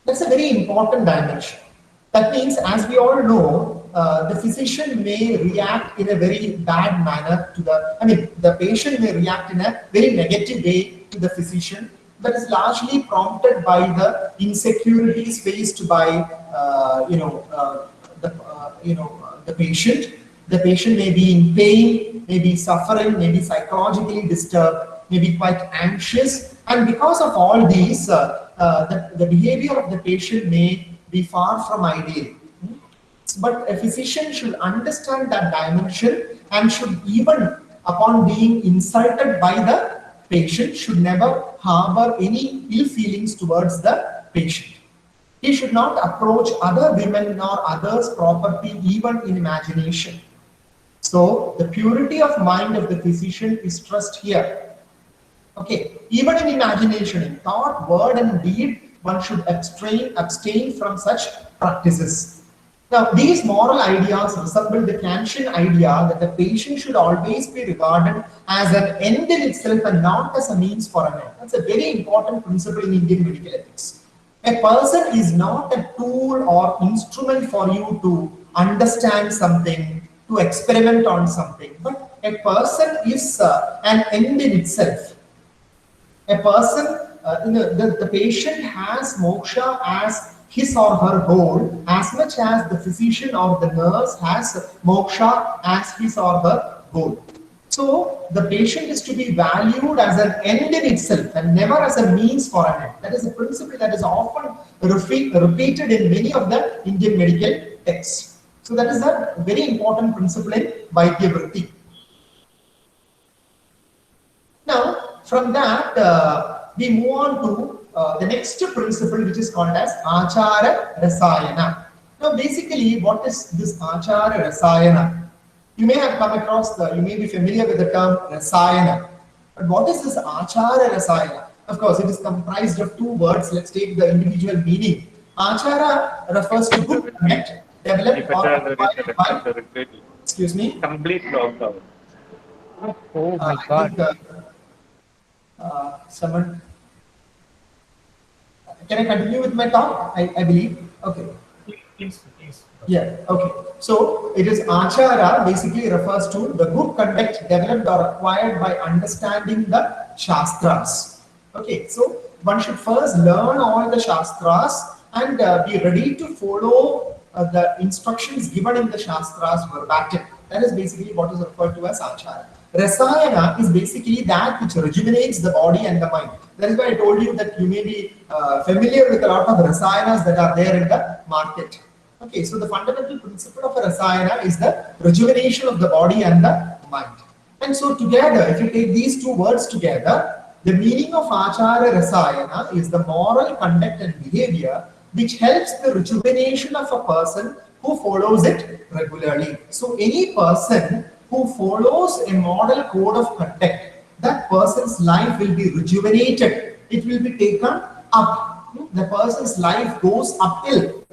[SPEAKER 5] That's a very important dimension. That means, as we all know, the physician may react in a very bad manner to the patient may react in a very negative way to the physician. That is largely prompted by the insecurities faced by, the patient. The patient may be in pain, may be suffering, may be psychologically disturbed, may be quite anxious, and because of all these, the behavior of the patient may be far from ideal. But a physician should understand that dimension and should, even upon being insulted by the patient, should never harbor any ill feelings towards the patient. He should not approach other women nor others' property even in imagination. So the purity of mind of the physician is stressed here. Okay, even in imagination, in thought, word and deed, one should abstain from such practices. Now, these moral ideas resemble the Kantian idea that the patient should always be regarded as an end in itself and not as a means for an end. That's a very important principle in Indian medical ethics. A person is not a tool or instrument for you to understand something, to experiment on something, but a person is an end in itself. A person, the patient has moksha as his or her goal, as much as the physician or the nurse has moksha as his or her goal. So the patient is to be valued as an end in itself and never as a means for an end. That is a principle that is often repeated in many of the Indian medical texts. So that is a very important principle in Vaidya Vritti. Now, from that, we move on to the next principle, which is called as Achara Rasayana. Now, basically, what is this Achara Rasayana? You may have come across you may be familiar with the term Rasayana. But what is this Achara Rasayana? Of course, it is comprised of two words. Let's take the individual meaning. Achara refers to good conduct developed or acquired by, excuse me?
[SPEAKER 4] Complete lockdown.
[SPEAKER 6] Oh my God.
[SPEAKER 5] Someone, can I continue with my talk? I believe. Okay.
[SPEAKER 1] Please.
[SPEAKER 5] Yeah, okay. So it is Achara basically refers to the good conduct developed or acquired by understanding the Shastras. Okay, so one should first learn all the Shastras and be ready to follow the instructions given in the Shastras verbatim. That is basically what is referred to as Achara. Rasayana is basically that which rejuvenates the body and the mind. That is why I told you that you may be familiar with a lot of Rasayanas that are there in the market. Okay, so the fundamental principle of a Rasayana is the rejuvenation of the body and the mind. And so together, if you take these two words together, the meaning of Achara Rasayana is the moral conduct and behavior which helps the rejuvenation of a person who follows it regularly. So any person who follows a model code of conduct, that person's life will be rejuvenated. It will be taken up. The person's life goes uphill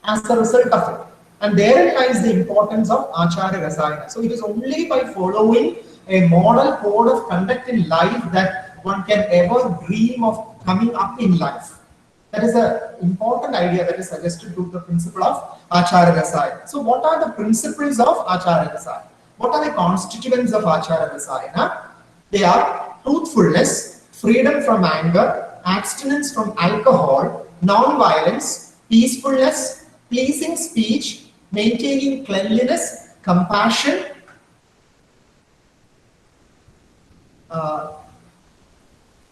[SPEAKER 5] as a result of it. And therein lies the importance of Acharya Rasayana. So it is only by following a model code of conduct in life that one can ever dream of coming up in life. That is an important idea that is suggested to the principle of Acharya Rasayana. So what are the principles of Acharya Rasayana? What are the constituents of Acharya Rasayana? They are truthfulness, freedom from anger, abstinence from alcohol, non-violence, peacefulness, pleasing speech, maintaining cleanliness, compassion,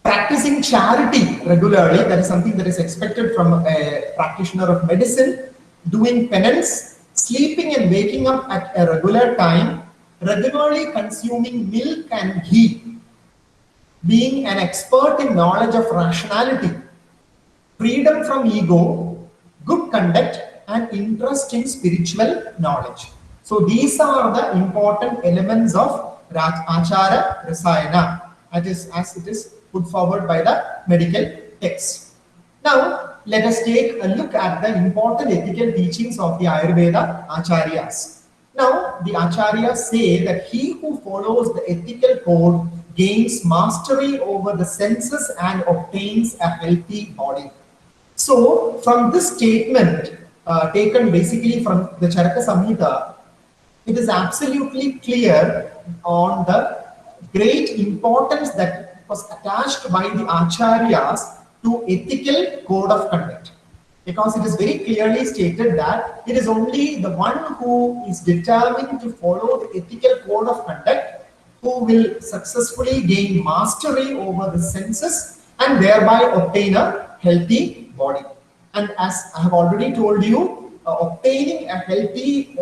[SPEAKER 5] practicing charity regularly, that is something that is expected from a practitioner of medicine, doing penance, sleeping and waking up at a regular time, regularly consuming milk and ghee, being an expert in knowledge of rationality, freedom from ego, good conduct, and interest in spiritual knowledge. So these are the important elements of Acharya Rasayana, as it is put forward by the medical text. Now, let us take a look at the important ethical teachings of the Ayurveda Acharyas. Now, the Acharyas say that he who follows the ethical code gains mastery over the senses and obtains a healthy body. So, from this statement, taken basically from the Charaka Samhita, it is absolutely clear on the great importance that was attached by the Acharyas to ethical code of conduct. Because it is very clearly stated that it is only the one who is determined to follow the ethical code of conduct who will successfully gain mastery over the senses and thereby obtain a healthy body. And as I have already told you, obtaining a healthy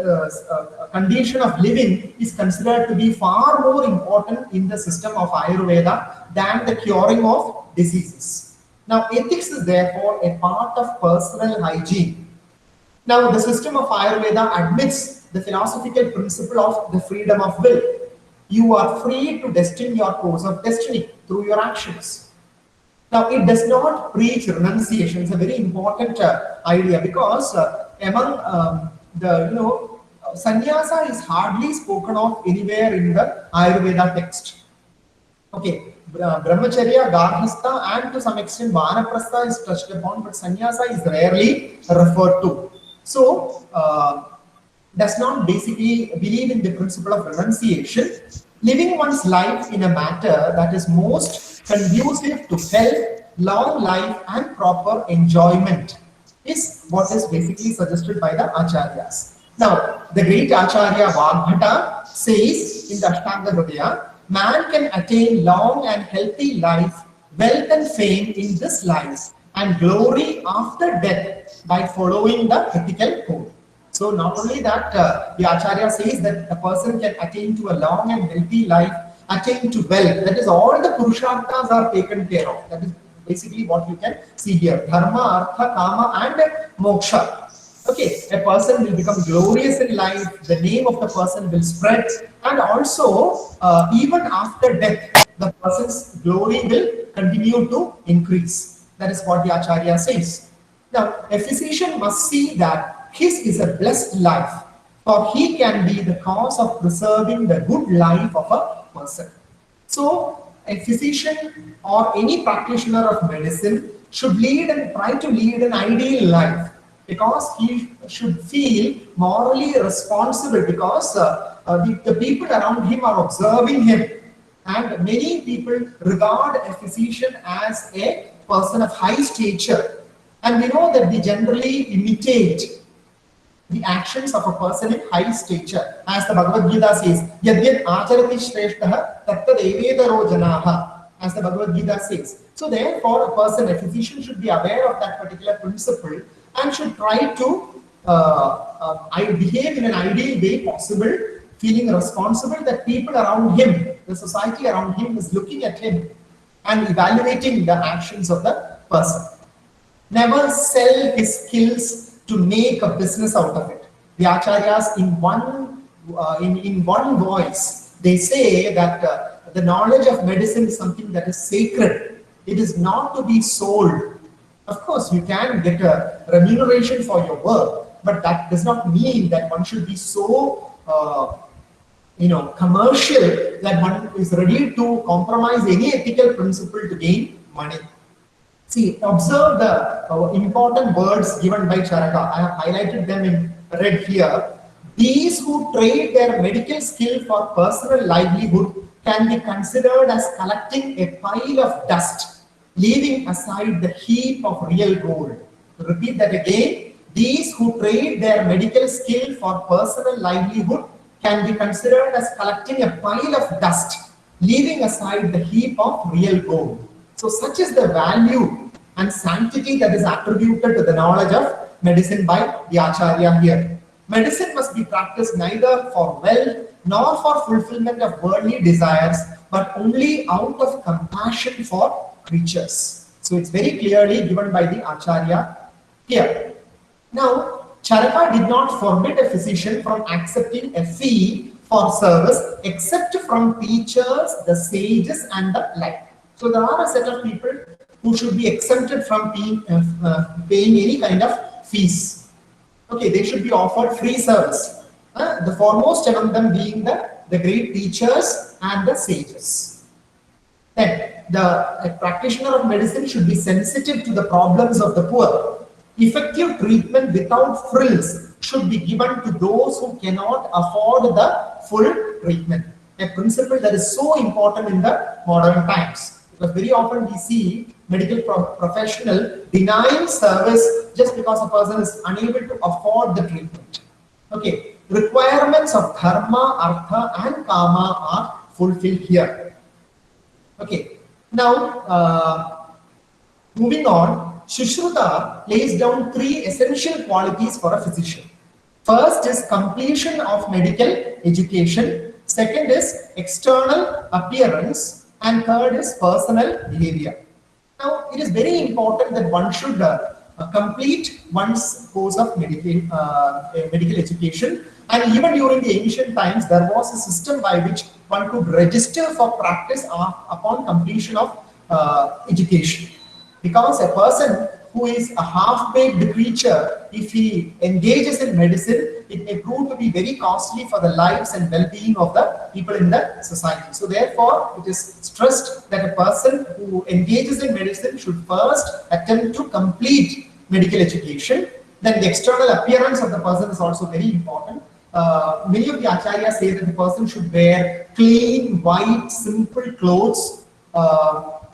[SPEAKER 5] condition of living is considered to be far more important in the system of Ayurveda than the curing of diseases. Now, ethics is therefore a part of personal hygiene. Now, the system of Ayurveda admits the philosophical principle of the freedom of will. You are free to destine your course of destiny through your actions. Now, it does not preach renunciation. It's a very important idea because among sannyasa is hardly spoken of anywhere in the Ayurveda text. Okay, brahmacharya, garhastha, and to some extent vanaprastha is touched upon, but sannyasa is rarely referred to. So, does not basically believe in the principle of renunciation, living one's life in a manner that is most conducive to health, long life, and proper enjoyment is what is basically suggested by the Acharyas. Now, the great Acharya Vagbhata says in the Ashtanga Hridaya, man can attain long and healthy life, wealth and fame in this life, and glory after death by following the ethical code. So not only that, the Acharya says that a person can attain to a long and healthy life, attain to wealth. That is, all the Purusharthas are taken care of. That is basically what you can see here. Dharma, Artha, Kama, and Moksha. Okay, a person will become glorious in life, the name of the person will spread, and also even after death, the person's glory will continue to increase. That is what the Acharya says. Now, a physician must see that his is a blessed life, for he can be the cause of preserving the good life of a person. So, a physician or any practitioner of medicine should lead and try to lead an ideal life, because he should feel morally responsible, because the people around him are observing him, and many people regard a physician as a person of high stature, and we know that they generally imitate the actions of a person in high stature, as the Bhagavad Gita says, Yadyat acharati shreshtaha tattad evedaro janaha, as the Bhagavad Gita says. So therefore, a person, a physician, should be aware of that particular principle and should try to behave in an ideal way possible, feeling responsible that people around him, the society around him, is looking at him and evaluating the actions of the person. Never sell his skills to make a business out of it. The Acharyas, in one voice, they say that the knowledge of medicine is something that is sacred. It is not to be sold. Of course, you can get a remuneration for your work, but that does not mean that one should be so commercial that one is ready to compromise any ethical principle to gain money. See, observe the important words given by Charaka. I have highlighted them in red here. These who trade their medical skill for personal livelihood can be considered as collecting a pile of dust, leaving aside the heap of real gold. To repeat that again, these who trade their medical skill for personal livelihood can be considered as collecting a pile of dust, leaving aside the heap of real gold. So such is the value and sanctity that is attributed to the knowledge of medicine by the Acharya here. Medicine must be practiced neither for wealth nor for fulfillment of worldly desires, but only out of compassion for creatures. So it's very clearly given by the Acharya here. Now, Charaka did not forbid a physician from accepting a fee for service except from teachers, the sages, and the like. So there are a set of people who should be exempted from paying any kind of fees. Okay, they should be offered free service. The foremost among them being the great teachers and the sages. Then, a practitioner of medicine should be sensitive to the problems of the poor. Effective treatment without frills should be given to those who cannot afford the full treatment. A principle that is so important in the modern times. Because very often we see medical professional denying service just because a person is unable to afford the treatment. Okay, requirements of dharma, artha, and kama are fulfilled here. Okay, now moving on, Sushruta lays down 3 essential qualities for a physician. First is completion of medical education. Second is external appearance. And third is personal behavior. Now, it is very important that one should complete one's course of medical education. And even during the ancient times, there was a system by which one could register for practice upon completion of education. Because a person who is a half-baked creature, if he engages in medicine, it may prove to be very costly for the lives and well-being of the people in the society. So therefore, it is stressed that a person who engages in medicine should first attempt to complete medical education. Then the external appearance of the person is also very important. Many of the acharyas say that the person should wear clean, white, simple clothes,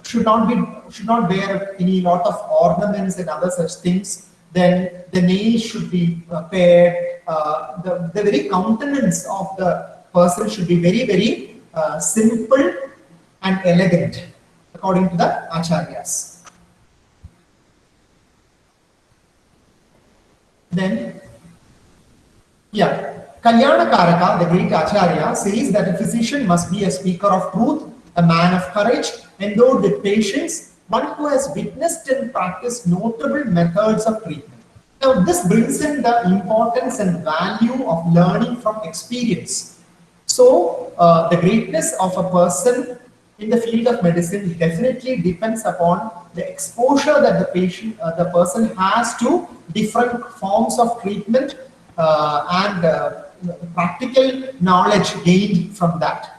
[SPEAKER 5] should not wear any lot of ornaments and other such things. Then the nails should be pared. The very countenance of the person should be very, very simple and elegant, according to the acharyas. Then, Kalyana Karaka, the great acharya, says that a physician must be a speaker of truth, a man of courage, endowed with patience, one who has witnessed and practiced notable methods of treatment. Now, this brings in the importance and value of learning from experience. So, the greatness of a person in the field of medicine definitely depends upon the exposure that the person has to different forms of treatment and practical knowledge gained from that.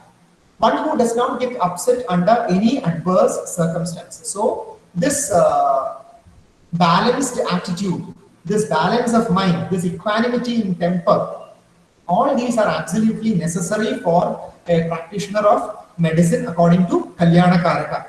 [SPEAKER 5] One who does not get upset under any adverse circumstances. So this balanced attitude, this balance of mind, this equanimity in temper, all these are absolutely necessary for a practitioner of medicine according to Kalyana Karaka.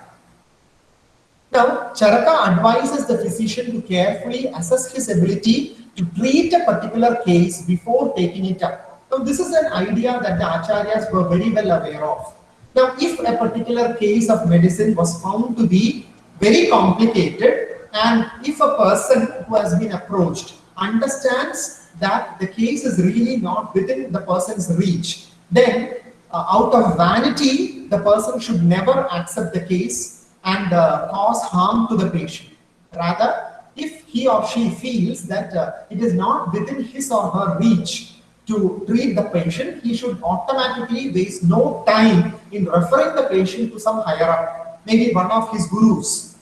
[SPEAKER 5] Now, Charaka advises the physician to carefully assess his ability to treat a particular case before taking it up. Now, this is an idea that the acharyas were very well aware of. Now, if a particular case of medicine was found to be very complicated, and if a person who has been approached understands that the case is really not within the person's reach, then out of vanity, the person should never accept the case and cause harm to the patient. Rather, if he or she feels that it is not within his or her reach to treat the patient, he should automatically waste no time in referring the patient to some higher up, maybe one of his gurus,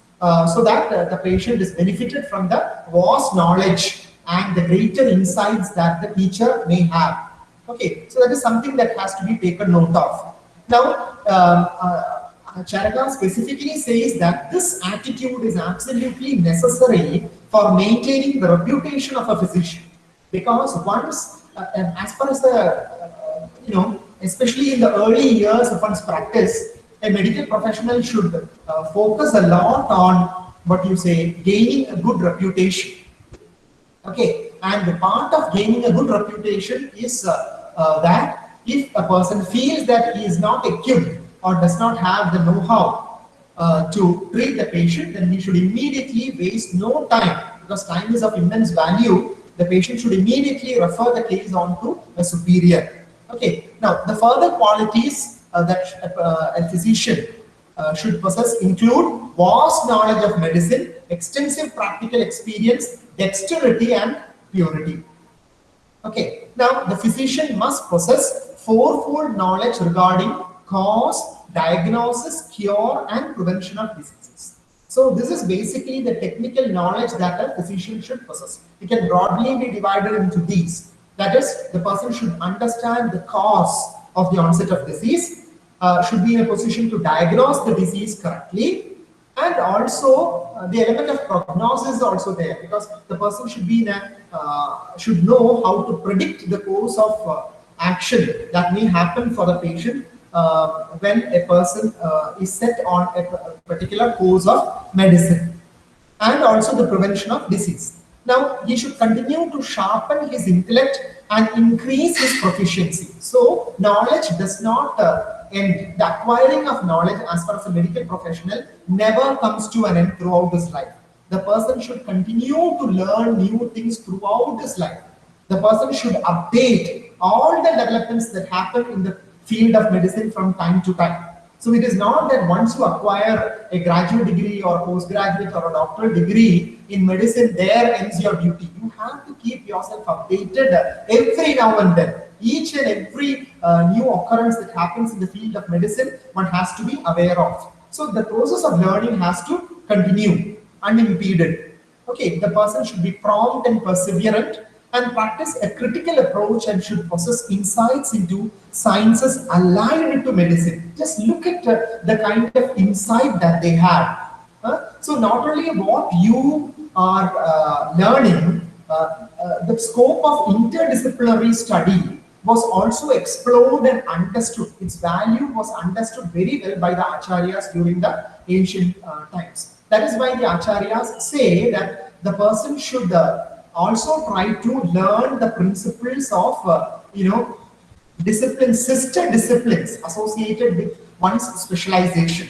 [SPEAKER 5] so that the patient is benefited from the vast knowledge and the greater insights that the teacher may have. Okay, so that is something that has to be taken note of. Now, Charaka specifically says that this attitude is absolutely necessary for maintaining the reputation of a physician, because once, as far as the, especially in the early years of one's practice, a medical professional should focus a lot on gaining a good reputation. Okay, and the part of gaining a good reputation is that if a person feels that he is not equipped or does not have the know-how to treat the patient, then he should immediately waste no time, because time is of immense value. The patient should immediately refer the case on to a superior. Okay, now the further qualities that a physician should possess include vast knowledge of medicine, extensive practical experience, dexterity and purity. Okay, now the physician must possess fourfold knowledge regarding cause, diagnosis, cure and prevention of diseases. So this is basically the technical knowledge that a physician should possess. It can broadly be divided into these. That is, the person should understand the cause of the onset of disease, should be in a position to diagnose the disease correctly, and also the element of prognosis is also there, because the person should be in a, should know how to predict the course of action that may happen for the patient when a person is set on a particular course of medicine, and also the prevention of disease. Now, he should continue to sharpen his intellect and increase his proficiency. So, knowledge does not end. The acquiring of knowledge as far as a medical professional never comes to an end throughout his life. The person should continue to learn new things throughout his life. The person should update all the developments that happen in the field of medicine from time to time. So it is not that once you acquire a graduate degree or postgraduate or a doctoral degree in medicine, there ends your duty. You have to keep yourself updated every now and then. Each and every new occurrence that happens in the field of medicine, one has to be aware of. So the process of learning has to continue unimpeded. Okay, the person should be prompt and perseverant and practice a critical approach and should possess insights into sciences allied to medicine. Just look at the kind of insight that they have. So not only what you are learning, the scope of interdisciplinary study was also explored and understood. Its value was understood very well by the acharyas during the ancient times. That is why the acharyas say that the person should also try to learn the principles of, disciplines, sister disciplines associated with one's specialization.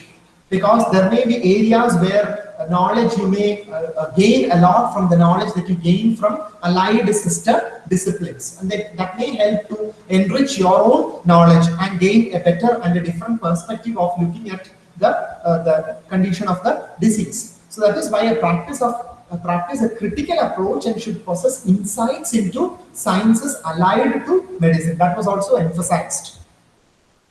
[SPEAKER 5] Because there may be areas where knowledge you may gain a lot from the knowledge that you gain from allied sister disciplines, and that may help to enrich your own knowledge and gain a better and a different perspective of looking at the condition of the disease. So that is why a practice a critical approach and should possess insights into sciences allied to medicine. That was also emphasized.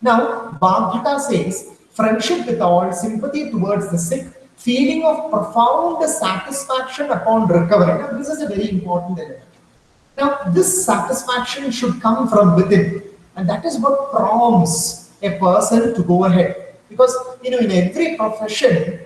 [SPEAKER 5] Now, Bhagavata says, friendship with all, sympathy towards the sick, feeling of profound satisfaction upon recovery. Now, this is a very important element. Now, this satisfaction should come from within, and that is what prompts a person to go ahead. Because, in every profession,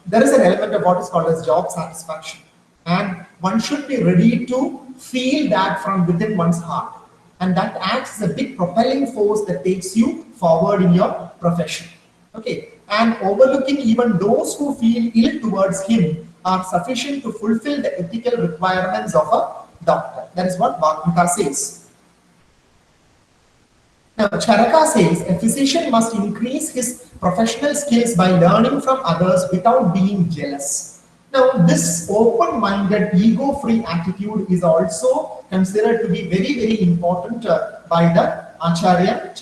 [SPEAKER 5] there is an element of what is called as job satisfaction, and one should be ready to feel that from within one's heart, and that acts as a big propelling force that takes you forward in your profession. Okay, and overlooking even those who feel ill towards him are sufficient to fulfill the ethical requirements of a doctor. That is what Bhagavata says. Now, Charaka says a physician must increase his professional skills by learning from others without being jealous. Now, this open-minded, ego-free attitude is also considered to be very, very important by the Acharya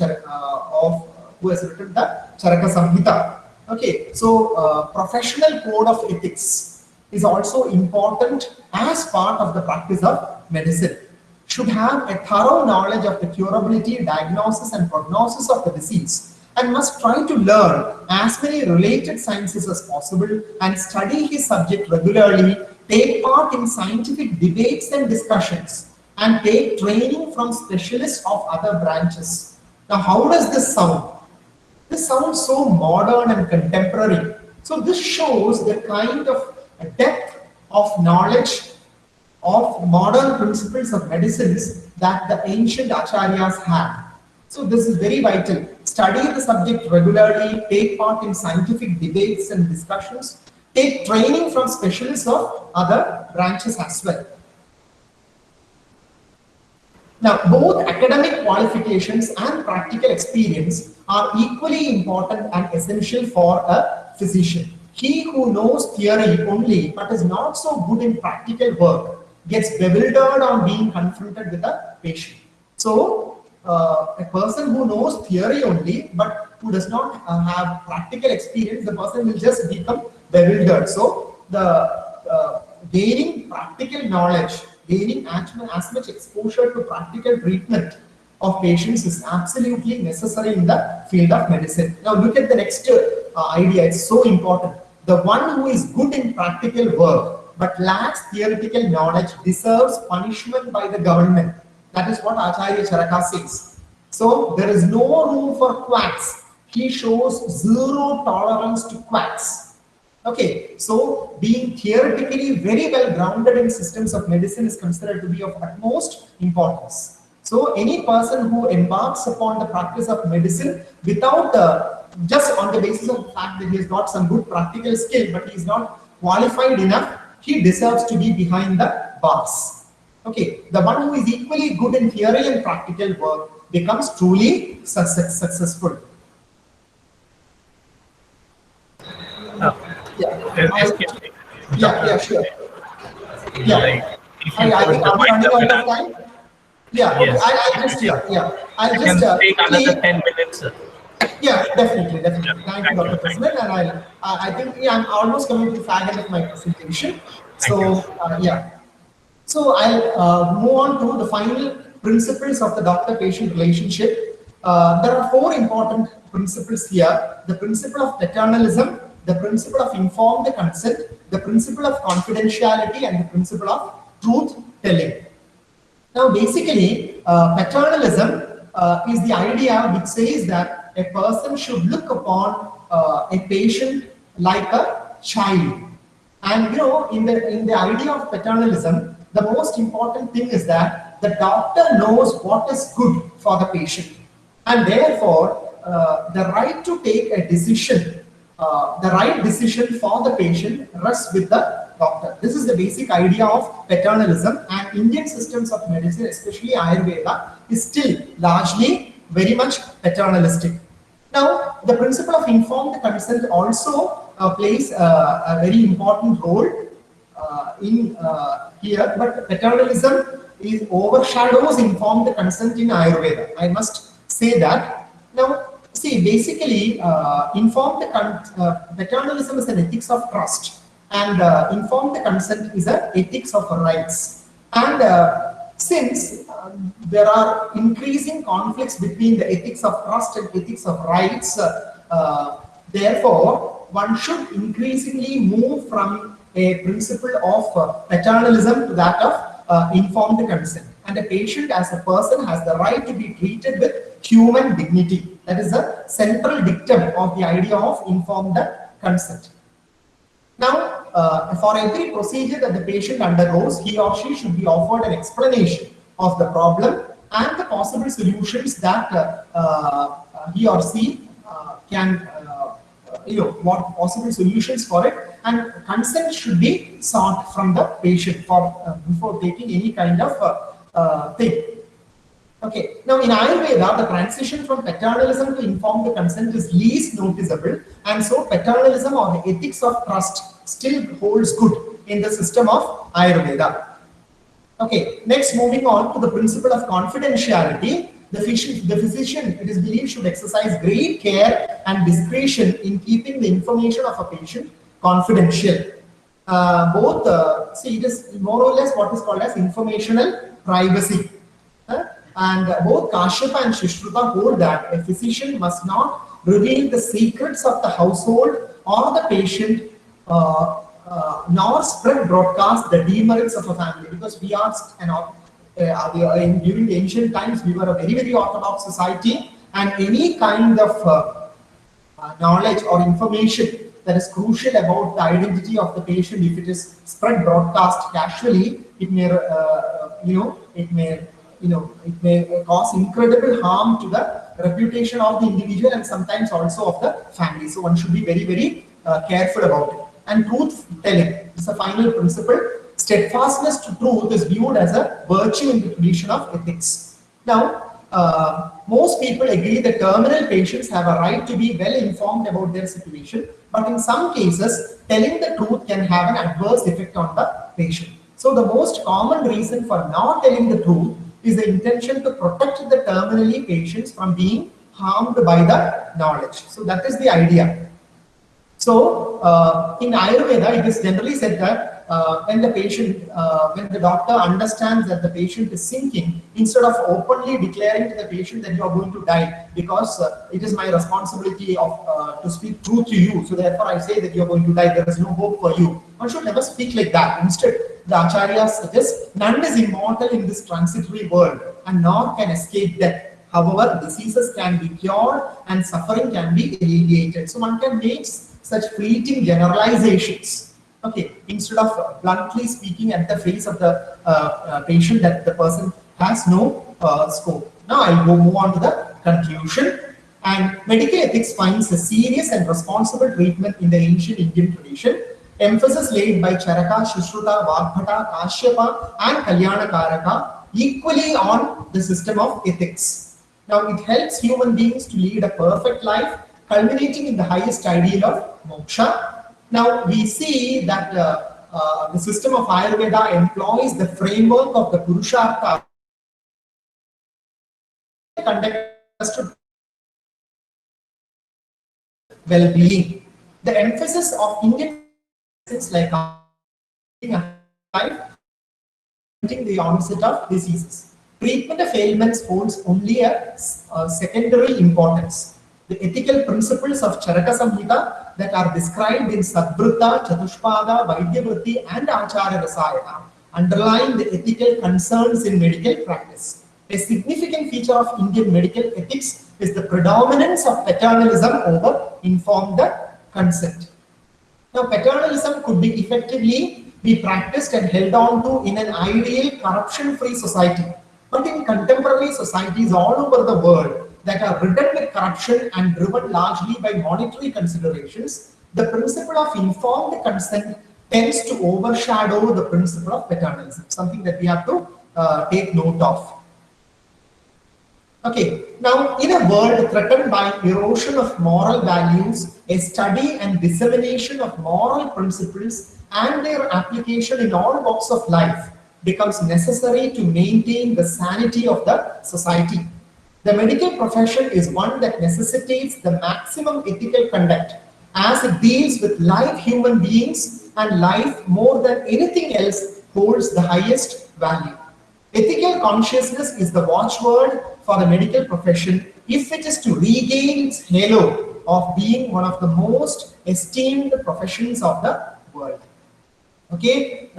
[SPEAKER 5] who has written the Charaka Samhita. Okay, so professional code of ethics is also important as part of the practice of medicine. Should have a thorough knowledge of the curability, diagnosis and prognosis of the disease, and must try to learn as many related sciences as possible and study his subject regularly take part in scientific debates and discussions, and take training from specialists of other branches. Now, how does this sound? This sounds so modern and contemporary. So this shows the kind of depth of knowledge of modern principles of medicines that the ancient acharyas had. So this is very vital. Study the subject regularly, take part in scientific debates and discussions, take training from specialists of other branches as well. Now, both academic qualifications and practical experience are equally important and essential for a physician. He who knows theory only but is not so good in practical work gets bewildered on being confronted with a patient. So, a person who knows theory only but who does not have practical experience, the person will just become bewildered. So, the gaining practical knowledge, gaining as much exposure to practical treatment of patients is absolutely necessary in the field of medicine. Now look at the next idea, it's so important. The one who is good in practical work but lacks theoretical knowledge deserves punishment by the government. That is what Acharya Charaka says. So there is no room for quacks. He shows zero tolerance to quacks. Okay, so being theoretically very well grounded in systems of medicine is considered to be of utmost importance. So any person who embarks upon the practice of medicine without just on the basis of the fact that he has got some good practical skill but he is not qualified enough, he deserves to be behind the bars. Okay, the one who is equally good in theory and practical work becomes truly successful. Yeah, sure. Yeah, I think I'm running out of time. Yeah, yes. I'll just
[SPEAKER 1] take another 10 minutes.
[SPEAKER 5] Yeah, definitely. Thank you, Dr. President. And I think I'm almost coming to the fag end of my presentation. So So I'll move on to the final principles of the doctor-patient relationship. There are 4 important principles here: the principle of paternalism, the principle of informed consent, the principle of confidentiality, and the principle of truth telling. Now, basically, paternalism is the idea which says that a person should look upon a patient like a child. And you know, in the idea of paternalism, the most important thing is that the doctor knows what is good for the patient, and therefore the right to take a decision, the right decision for the patient rests with the doctor. This is the basic idea of paternalism, and Indian systems of medicine, especially Ayurveda, is still largely very much paternalistic. Now, the principle of informed consent also plays a very important role in here, but paternalism overshadows informed consent in Ayurveda. I must say that. Now, see, basically, paternalism is an ethics of trust, and informed consent is an ethics of rights. And since there are increasing conflicts between the ethics of trust and ethics of rights, therefore, one should increasingly move from a principle of paternalism to that of informed consent. And a patient as a person has the right to be treated with human dignity. That is a central dictum of the idea of informed consent. Now, for every procedure that the patient undergoes, he or she should be offered an explanation of the problem and the possible solutions that he or she can, what possible solutions for it, and consent should be sought from the patient for before taking any kind of thing. Okay, now in Ayurveda, the transition from paternalism to informed consent is least noticeable, and so paternalism or the ethics of trust still holds good in the system of Ayurveda. Okay, next moving on to the principle of confidentiality. The physician, it is believed, should exercise great care and discretion in keeping the information of a patient confidential. See, it is more or less what is called as informational privacy. And both Kashyapa and Sushruta hold that a physician must not reveal the secrets of the household or the patient nor spread broadcast the demerits of a family, because we are during the ancient times we were a very orthodox society, and any kind of knowledge or information that is crucial about the identity of the patient, if it is spread broadcast casually, it may it may cause incredible harm to the reputation of the individual and sometimes also of the family. So one should be very careful about it. And truth telling is a final principle. Steadfastness to truth is viewed as a virtue in the tradition of ethics. Now, most people agree that terminal patients have a right to be well informed about their situation, but in some cases, telling the truth can have an adverse effect on the patient. So the most common reason for not telling the truth is the intention to protect the terminally patients from being harmed by the knowledge. So that is the idea. So in Ayurveda, it is generally said that when the doctor understands that the patient is sinking, instead of openly declaring to the patient that you are going to die, because it is my responsibility to speak truth to you, so therefore I say that you are going to die, there is no hope for you. One should never speak like that. Instead, the acharyas suggest none is immortal in this transitory world, and nor can escape death. However, diseases can be cured and suffering can be alleviated. So one can make such fleeting generalizations. Okay, instead of bluntly speaking at the face of the patient that the person has no scope. Now I'll move on to the conclusion. And medical ethics finds a serious and responsible treatment in the ancient Indian tradition. Emphasis laid by Charaka, Shushruta, Vagbhata, Kashyapa and Kalyanakaraka equally on the system of ethics. Now it helps human beings to lead a perfect life, culminating in the highest ideal of moksha. Now we see that the system of Ayurveda employs the framework of the Purushartha conduct well-being. The emphasis of Indian is like life, preventing the onset of diseases. Treatment of ailments holds only a secondary importance. The ethical principles of Charaka Samhita that are described in Sadvrutta, Chatushpada, Vaidyavritti and Acharya Rasayana underline the ethical concerns in medical practice. A significant feature of Indian medical ethics is the predominance of paternalism over informed consent. Now, paternalism could be effectively be practiced and held on to in an ideal corruption-free society. But in contemporary societies all over the world that are ridden with corruption and driven largely by monetary considerations, the principle of informed consent tends to overshadow the principle of paternalism, something that we have to take note of. Okay, now in a world threatened by erosion of moral values, a study and dissemination of moral principles and their application in all walks of life becomes necessary to maintain the sanity of the society. The medical profession is one that necessitates the maximum ethical conduct as it deals with live human beings, and life more than anything else holds the highest value. Ethical consciousness is the watchword for the medical profession if it is to regain its halo of being one of the most esteemed professions of the world. Okay,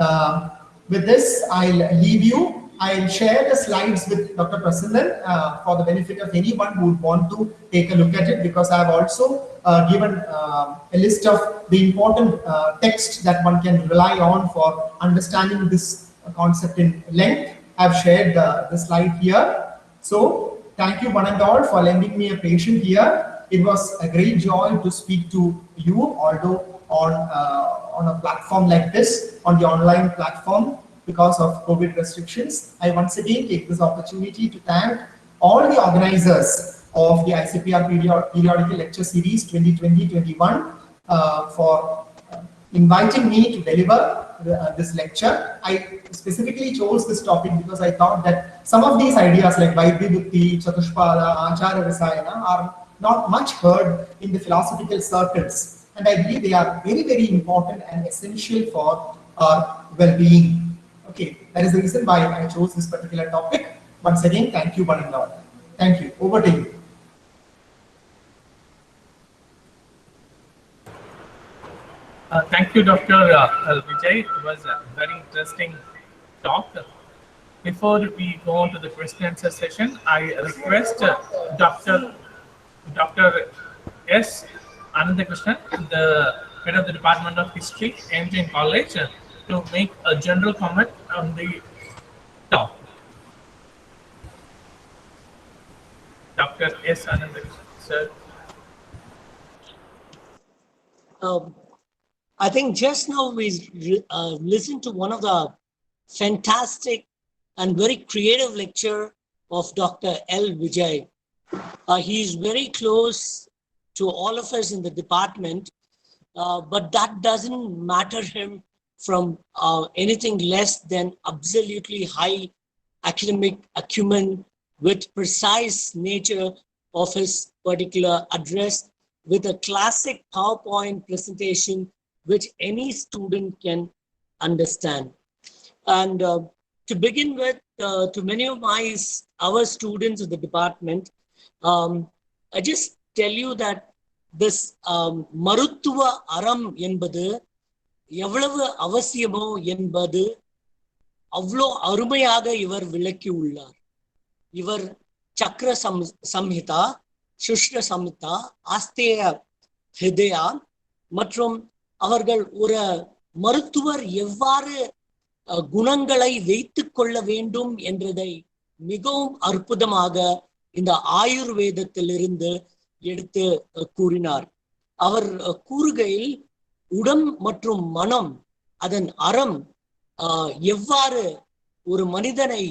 [SPEAKER 5] with this I'll leave you. I'll share the slides with Dr. Prasannan for the benefit of anyone who would want to take a look at it, because I have also given a list of the important text that one can rely on for understanding this concept in length. I've shared the slide here. So thank you one and all for lending me a patient here. It was a great joy to speak to you, although on a platform like this, on the online platform, because of COVID restrictions. I once again take this opportunity to thank all the organizers of the ICPR Periodical Lecture Series 2020-21 for inviting me to deliver this lecture. I specifically chose this topic because I thought that some of these ideas like Vaidyavritti, Chatushpada, Acharya Rasayana are not much heard in the philosophical circles, and I believe they are very important and essential for our well-being. Okay, that is the reason why I chose this particular topic. Once again, thank you one and all. Thank you. Over to you.
[SPEAKER 1] Thank you, Dr. Vijay. It was a very interesting talk. Before we go on to the question answer session, I request Dr. S. Anandakrishnan, the head of the Department of History, Engine College, to make a general comment on the talk. Dr. S. Anandakrishnan, sir.
[SPEAKER 7] I think just now we listened to one of the fantastic and very creative lecture of Dr. L. Vijay. He is very close to all of us in the department, but that doesn't matter him from anything less than absolutely high academic acumen with precise nature of his particular address, with a classic PowerPoint presentation which any student can understand. And to begin with, to many of our students of the department, I just tell you that this Maruttuva Aram என்பது எவ்வளவு அவசியமோ என்பது அவ்வளோ அருமையாக இவர் விளக்கி உள்ளார். இவர் சக்கர சம்ஹிதா, சுஷ்ர சம்ஹிதா, ஆஸ்தேய ஹிருதயா மற்றும் அவர்கள் ஒரு மருத்துவர் எவ்வாறு குணங்களை வைத்துக் கொள்ள வேண்டும் என்றதை மிகவும் அற்புதமாக இந்த ஆயுர்வேதத்திலிருந்து எடுத்து கூறினார். அவர் கூறுகையில் உடம் மற்றும் மனம் அதன் அறம் எவ்வாறு ஒரு மனிதனை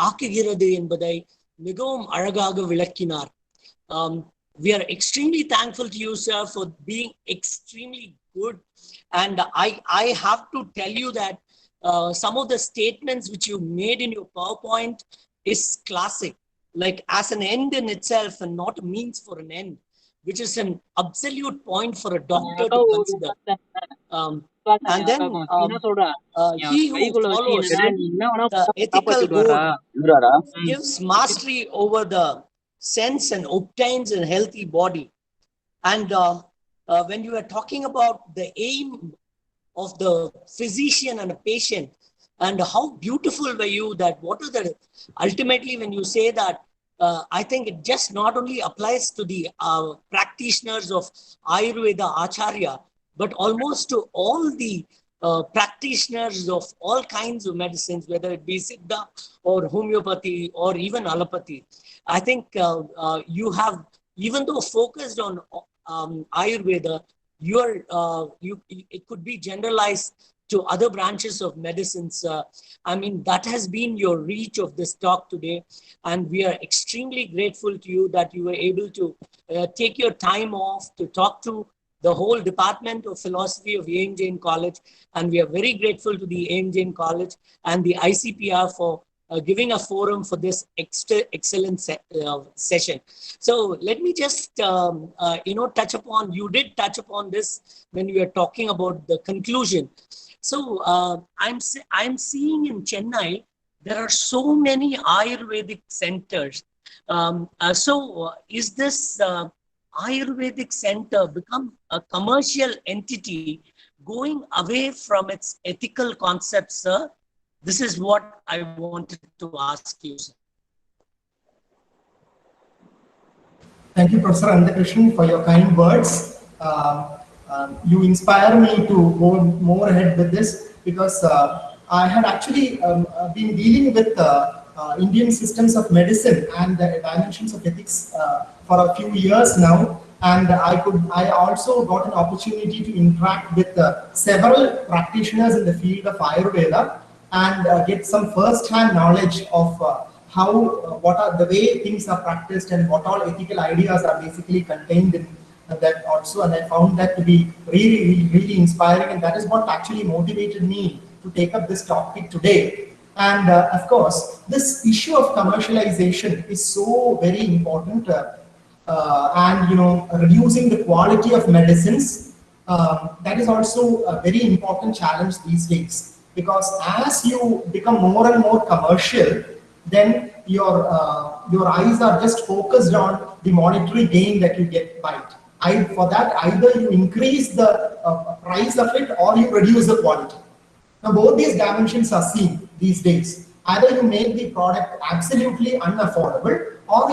[SPEAKER 7] ஆக்குகிறது என்பதை மிகவும் அழகாக விளக்கினார். We are extremely thankful to you, sir, for being extremely good. And I have to tell you that some of the statements which you made in your PowerPoint is classic, like as an end in itself and not a means for an end, which is an absolute point for a doctor to consider. And then he who follows the ethical code gives mastery over the sense and obtains a healthy body. And when you are talking about the aim of the physician and a patient, and how beautiful were you that what are the ultimately when you say that I think it just not only applies to the practitioners of Ayurveda Acharya, but almost to all the practitioners of all kinds of medicines, whether it be Siddha or homeopathy or even allopathy. I think you have, even though focused on Ayurveda, it could be generalized to other branches of medicines. I mean, that has been your reach of this talk today. And we are extremely grateful to you that you were able to take your time off to talk to the whole Department of Philosophy of A.M. Jain College. And we are very grateful to the A.M. Jain College and the ICPR for giving a forum for this excellent session. So let me just, touch upon, you did touch upon this when you were talking about the conclusion. So I'm seeing in Chennai, there are so many Ayurvedic centers. So is this Ayurvedic center become a commercial entity going away from its ethical concepts, sir? This is what I wanted to ask you, sir.
[SPEAKER 5] Thank you, Professor Anandakrishnan, for your kind words. You inspire me to go more ahead with this because I had actually been dealing with Indian systems of medicine and the dimensions of ethics for a few years now. And I also got an opportunity to interact with several practitioners in the field of Ayurveda and get some first-hand knowledge of what are the way things are practiced and what all ethical ideas are basically contained in that also. And I found that to be really, really, really inspiring. And that is what actually motivated me to take up this topic today. And of course, this issue of commercialization is so very important. And reducing the quality of medicines, that is also a very important challenge these days. Because as you become more and more commercial, then your eyes are just focused on the monetary gain that you get by it. For that, either you increase the price of it or you reduce the quality. Now, both these dimensions are seen these days. Either you make the product absolutely unaffordable, or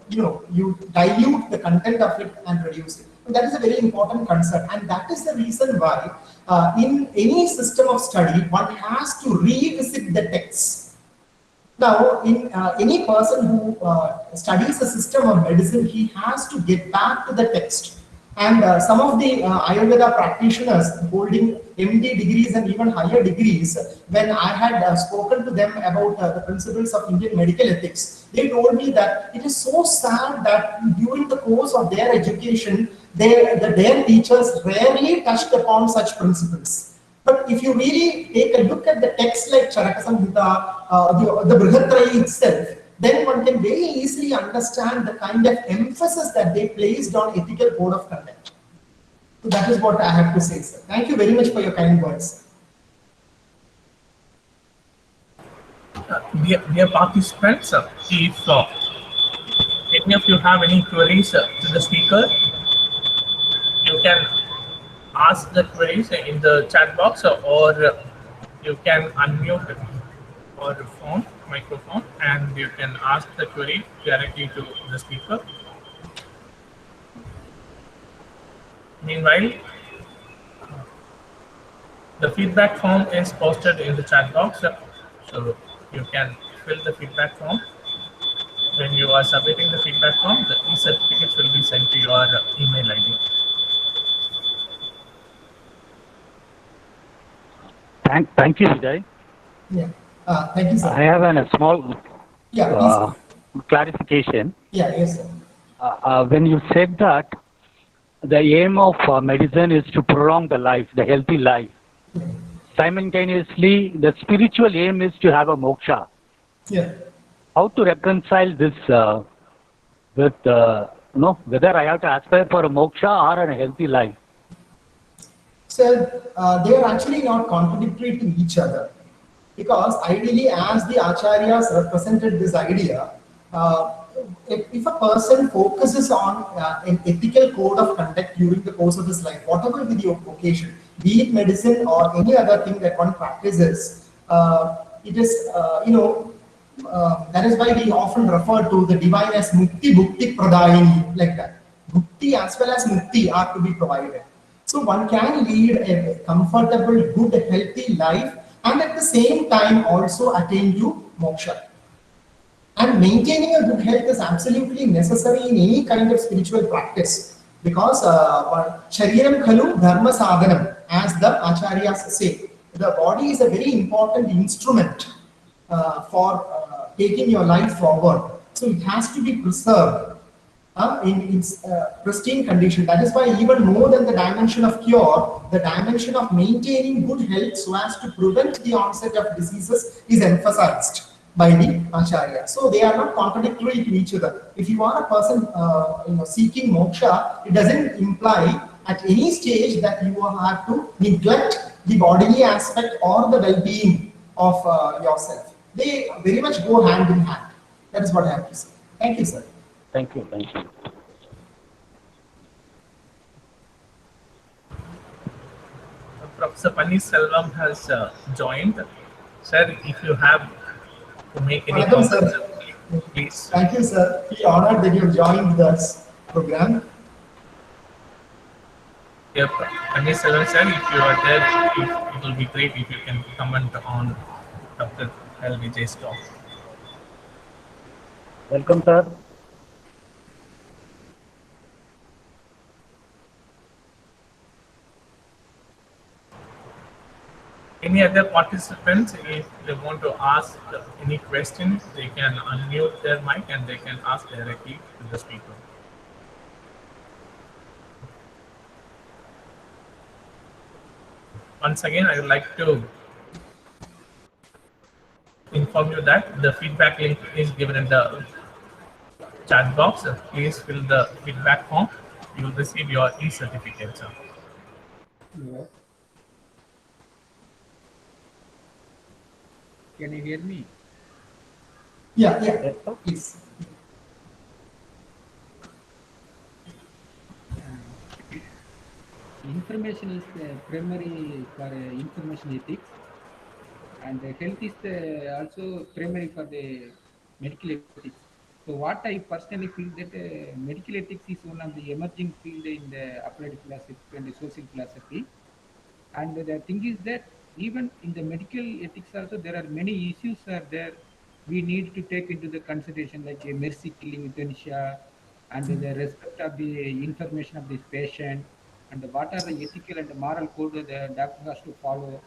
[SPEAKER 5] you dilute the content of it and reduce it. And that is a very important concept, and that is the reason why in any system of study, one has to revisit the text. Now, in any person who studies a system of medicine, he has to get back to the text. And some of the Ayurveda practitioners holding MD degrees and even higher degrees, when I had spoken to them about the principles of Indian medical ethics, they told me that it is so sad that during the course of their education, their teachers rarely touched upon such principles. But if you really take a look at the text like Charaka Samhita, the Brihatrayi itself, then one can very easily understand the kind of emphasis that they placed on ethical code of conduct. So that is what I have to say, sir. Thank you very much for your kind words.
[SPEAKER 1] Dear participants, if any of you have any queries to the speaker, you can ask the queries in the chat box, or you can unmute or phone microphone and you can ask the query directly to the speaker. Meanwhile, the feedback form is posted in the chat box, so you can fill the feedback form. When you are submitting the feedback form, the e-certificates will be sent to your email ID.
[SPEAKER 4] Thank you, Vijay.
[SPEAKER 5] Yeah. Thank you, sir.
[SPEAKER 4] I have a small clarification.
[SPEAKER 5] Yeah, yes, sir.
[SPEAKER 4] When you said that the aim of medicine is to prolong the life, the healthy life, simultaneously the spiritual aim is to have a moksha.
[SPEAKER 5] Yeah.
[SPEAKER 4] How to reconcile this with whether I have to aspire for a moksha or a healthy life?
[SPEAKER 5] So they are actually not contradictory to each other, because ideally, as the acharyas represented this idea, if a person focuses on an ethical code of conduct during the course of his life, whatever be the occasion, be it medicine or any other thing that one practices, it is that is why we often refer to the divine as Mukti Bhukti Pradayini, like that. Bhukti as well as Mukti are to be provided. So one can lead a comfortable, good, healthy life and at the same time also attain to moksha. And maintaining a good health is absolutely necessary in any kind of spiritual practice, because Shariram Khalu Dharma Sadhanam, as the acharyas say, the body is a very important instrument for taking your life forward. So it has to be preserved in its pristine condition. That is why even more than the dimension of cure, the dimension of maintaining good health so as to prevent the onset of diseases is emphasized by the acharya. So they are not contradictory to each other. If you are a person seeking moksha, it doesn't imply at any stage that you have to neglect the bodily aspect or the well-being of yourself. They very much go hand in hand. That is what I have to say. Thank you, sir.
[SPEAKER 4] Thank you. Thank you.
[SPEAKER 1] Professor Panis Selvam has joined. Sir, if you have to make any comments, please.
[SPEAKER 5] Thank you, sir. We are honored that you have joined this program.
[SPEAKER 1] Yeah, Panis Selvam, sir, if you are there, it will be great if you can comment on Dr. L. Vijay's talk.
[SPEAKER 4] Welcome, sir.
[SPEAKER 1] Any other participants, if they want to ask any questions, they can unmute their mic and they can ask directly to the speaker. Once again, I would like to inform you that the feedback link is given in the chat box. Please fill the feedback form. You will receive your e-certificate.
[SPEAKER 5] Yeah.
[SPEAKER 6] Can you hear me?
[SPEAKER 5] Yeah, please.
[SPEAKER 6] information is primary for information ethics, and health is also primary for the medical ethics. So what I personally feel that medical ethics is one of the emerging field in the applied philosophy and the social philosophy. And the thing is that even in the medical ethics also there are many issues are there we need to take into the consideration, like a mercy killing euthanasia, and the respect of the information of this patient, and what are the ethical and the moral code the doctor has to follow.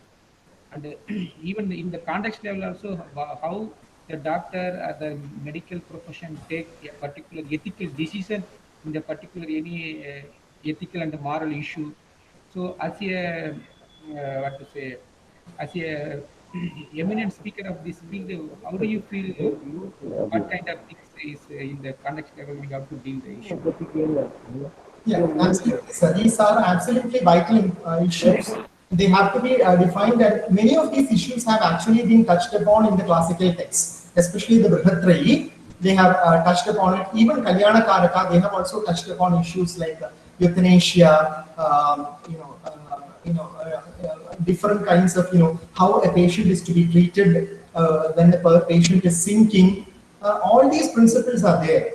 [SPEAKER 6] And even in the context level also, how the doctor or the medical profession take a particular ethical decision in the particular any ethical and moral issue. So as a what to say, as a eminent speaker of this field, how do you feel, what kind of things is in the context level we have to deal the issue?
[SPEAKER 5] Yeah, absolutely, sir. These are absolutely vital issues. They have to be defined, and many of these issues have actually been touched upon in the classical texts, especially the Brihatrayi. They have touched upon it. Even Kalyana Karaka, they have also touched upon issues like euthanasia, different kinds of, how a patient is to be treated when the patient is sinking. All these principles are there.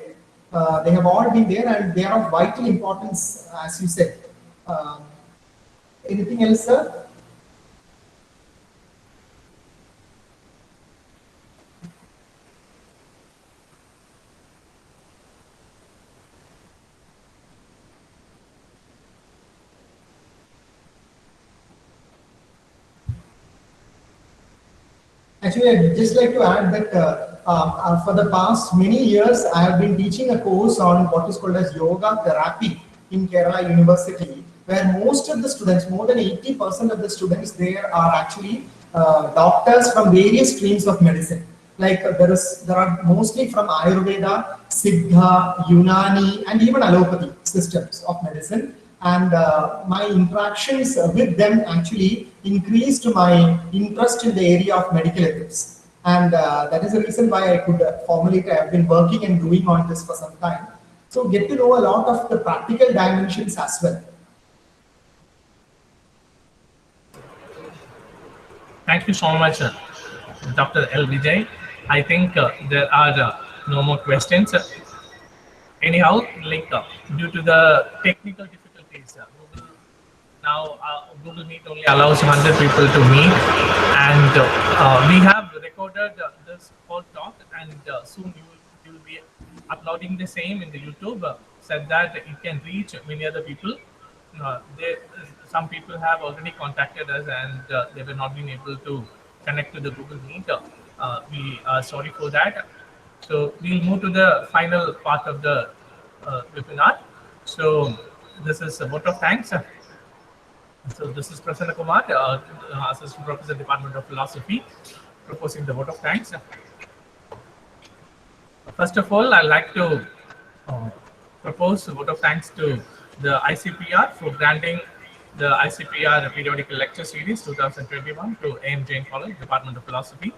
[SPEAKER 5] They have all been there, and they are of vital importance, as you said. Anything else, sir? Actually, I'd just like to add that for the past many years, I have been teaching a course on what is called as yoga therapy in Kerala University, where most of the students, more than 80% of the students there are actually doctors from various streams of medicine. Like there are mostly from Ayurveda, Siddha, Unani, and even allopathy systems of medicine. And my interactions with them actually increased my interest in the area of medical ethics. And that is the reason why I could formulate. I have been working and doing on this for some time. So get to know a lot of the practical dimensions as well.
[SPEAKER 1] Thank you so much, Dr. L. Vijay. I think there are no more questions. Anyhow, like due to the technical difficulties, Google Meet only allows 100 people to meet, and we have recorded this whole talk, and soon you will be uploading the same in the YouTube, so that it can reach many other people. Some people have already contacted us, and they were not being able to connect to the Google Meet. We are sorry for that. So we'll move to the final part of the webinar. So this is a vote of thanks. So this is Prasanna Kumar, Assistant Professor, Department of Philosophy, proposing the vote of thanks. First of all, I'd like to propose a vote of thanks to the ICPR for granting the ICPR Periodical Lecture Series 2021 to A.M. Jain College, Department of Philosophy.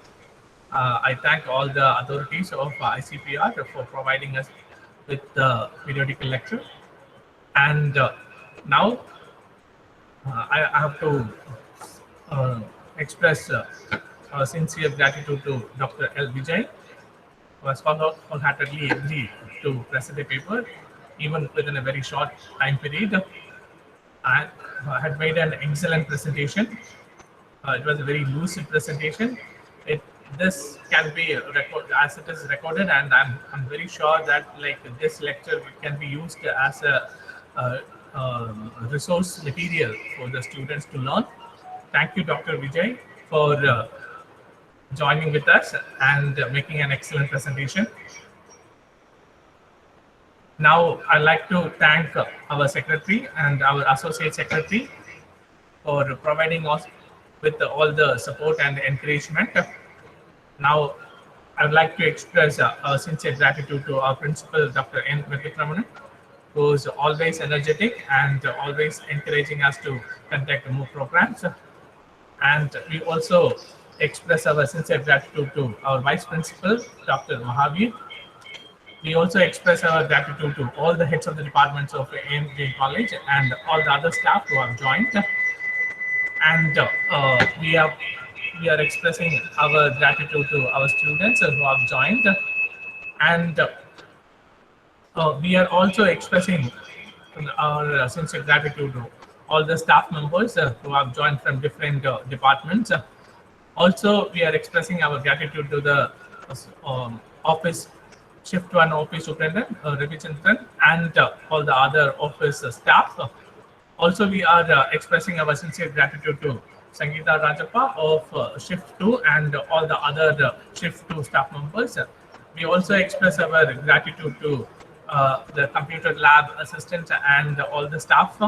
[SPEAKER 1] I thank all the authorities of ICPR for providing us with the periodical lecture. And now I have to express sincere gratitude to Dr. L. Vijay, who has wholeheartedly agreed to present a paper, even within a very short time period, and had made an excellent presentation. It was a very lucid presentation. This can be recorded as it is recorded, and I'm very sure that this lecture can be used as a resource material for the students to learn. Thank you, Dr. Vijay, for joining with us and making an excellent presentation. Now, I'd like to thank our secretary and our associate secretary for providing us with all the support and encouragement. Now, I would like to express a sincere gratitude to our principal, Dr. N. Venkatramanan, who is always energetic and always encouraging us to conduct more programs. And we also express our sincere gratitude to our vice principal, Dr. Mahavir, We also express our gratitude to all the heads of the departments of AMJ College and all the other staff who have joined. And we are expressing our gratitude to our students who have joined. And we are also expressing our sincere gratitude to all the staff members who have joined from different departments. Also, we are expressing our gratitude to the office shift one office superintendent, Ravi Chandran, and all the other office staff. Also, we are expressing our sincere gratitude to Sangeeta Rajappa of Shift 2 and all the other Shift 2 staff members. We also express our gratitude to the computer lab assistants and all the staff.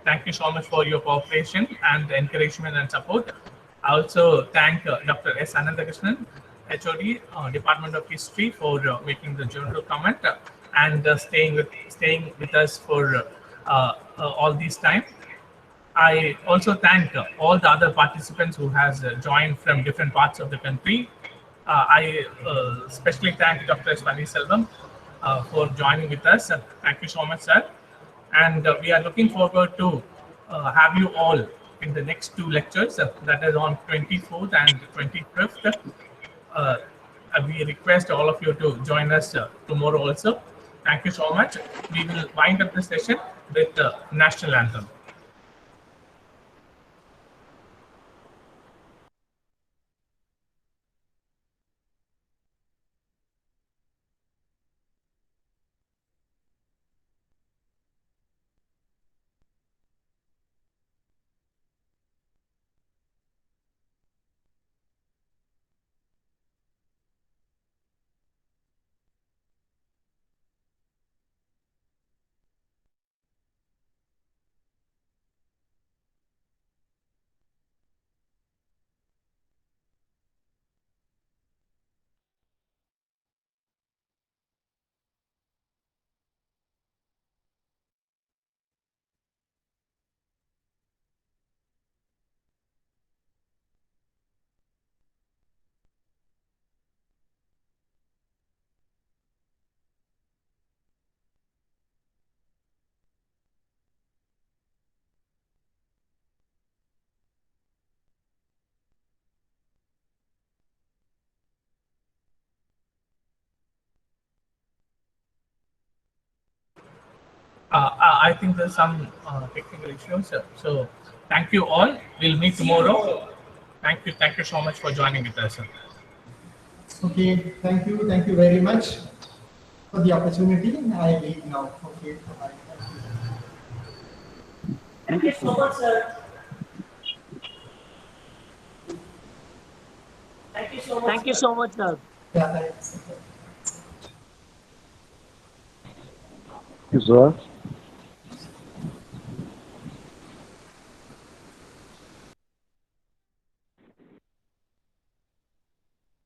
[SPEAKER 1] Thank you so much for your cooperation and encouragement and support. I also thank Dr. S. Anandakrishnan, HOD, Department of History, for making the general comment and staying with us for all this time. I also thank all the other participants who has joined from different parts of the country. I especially thank Dr. S. Selvam for joining with us. Thank you so much, sir. And we are looking forward to have you all in the next two lectures, that is on 24th and 25th. We request all of you to join us tomorrow also. Thank you so much. We will wind up the session with the national anthem. I think there's some technical issues. So thank you all. We'll meet tomorrow. Thank you. Thank you so much for joining with us.
[SPEAKER 5] Okay, thank you. Thank you very much for the opportunity. I leave now. Okay, bye.
[SPEAKER 7] Thank you so much, sir. Thank you so much. Thank you so much, sir.
[SPEAKER 5] Yeah, thanks.
[SPEAKER 8] Yes, sir.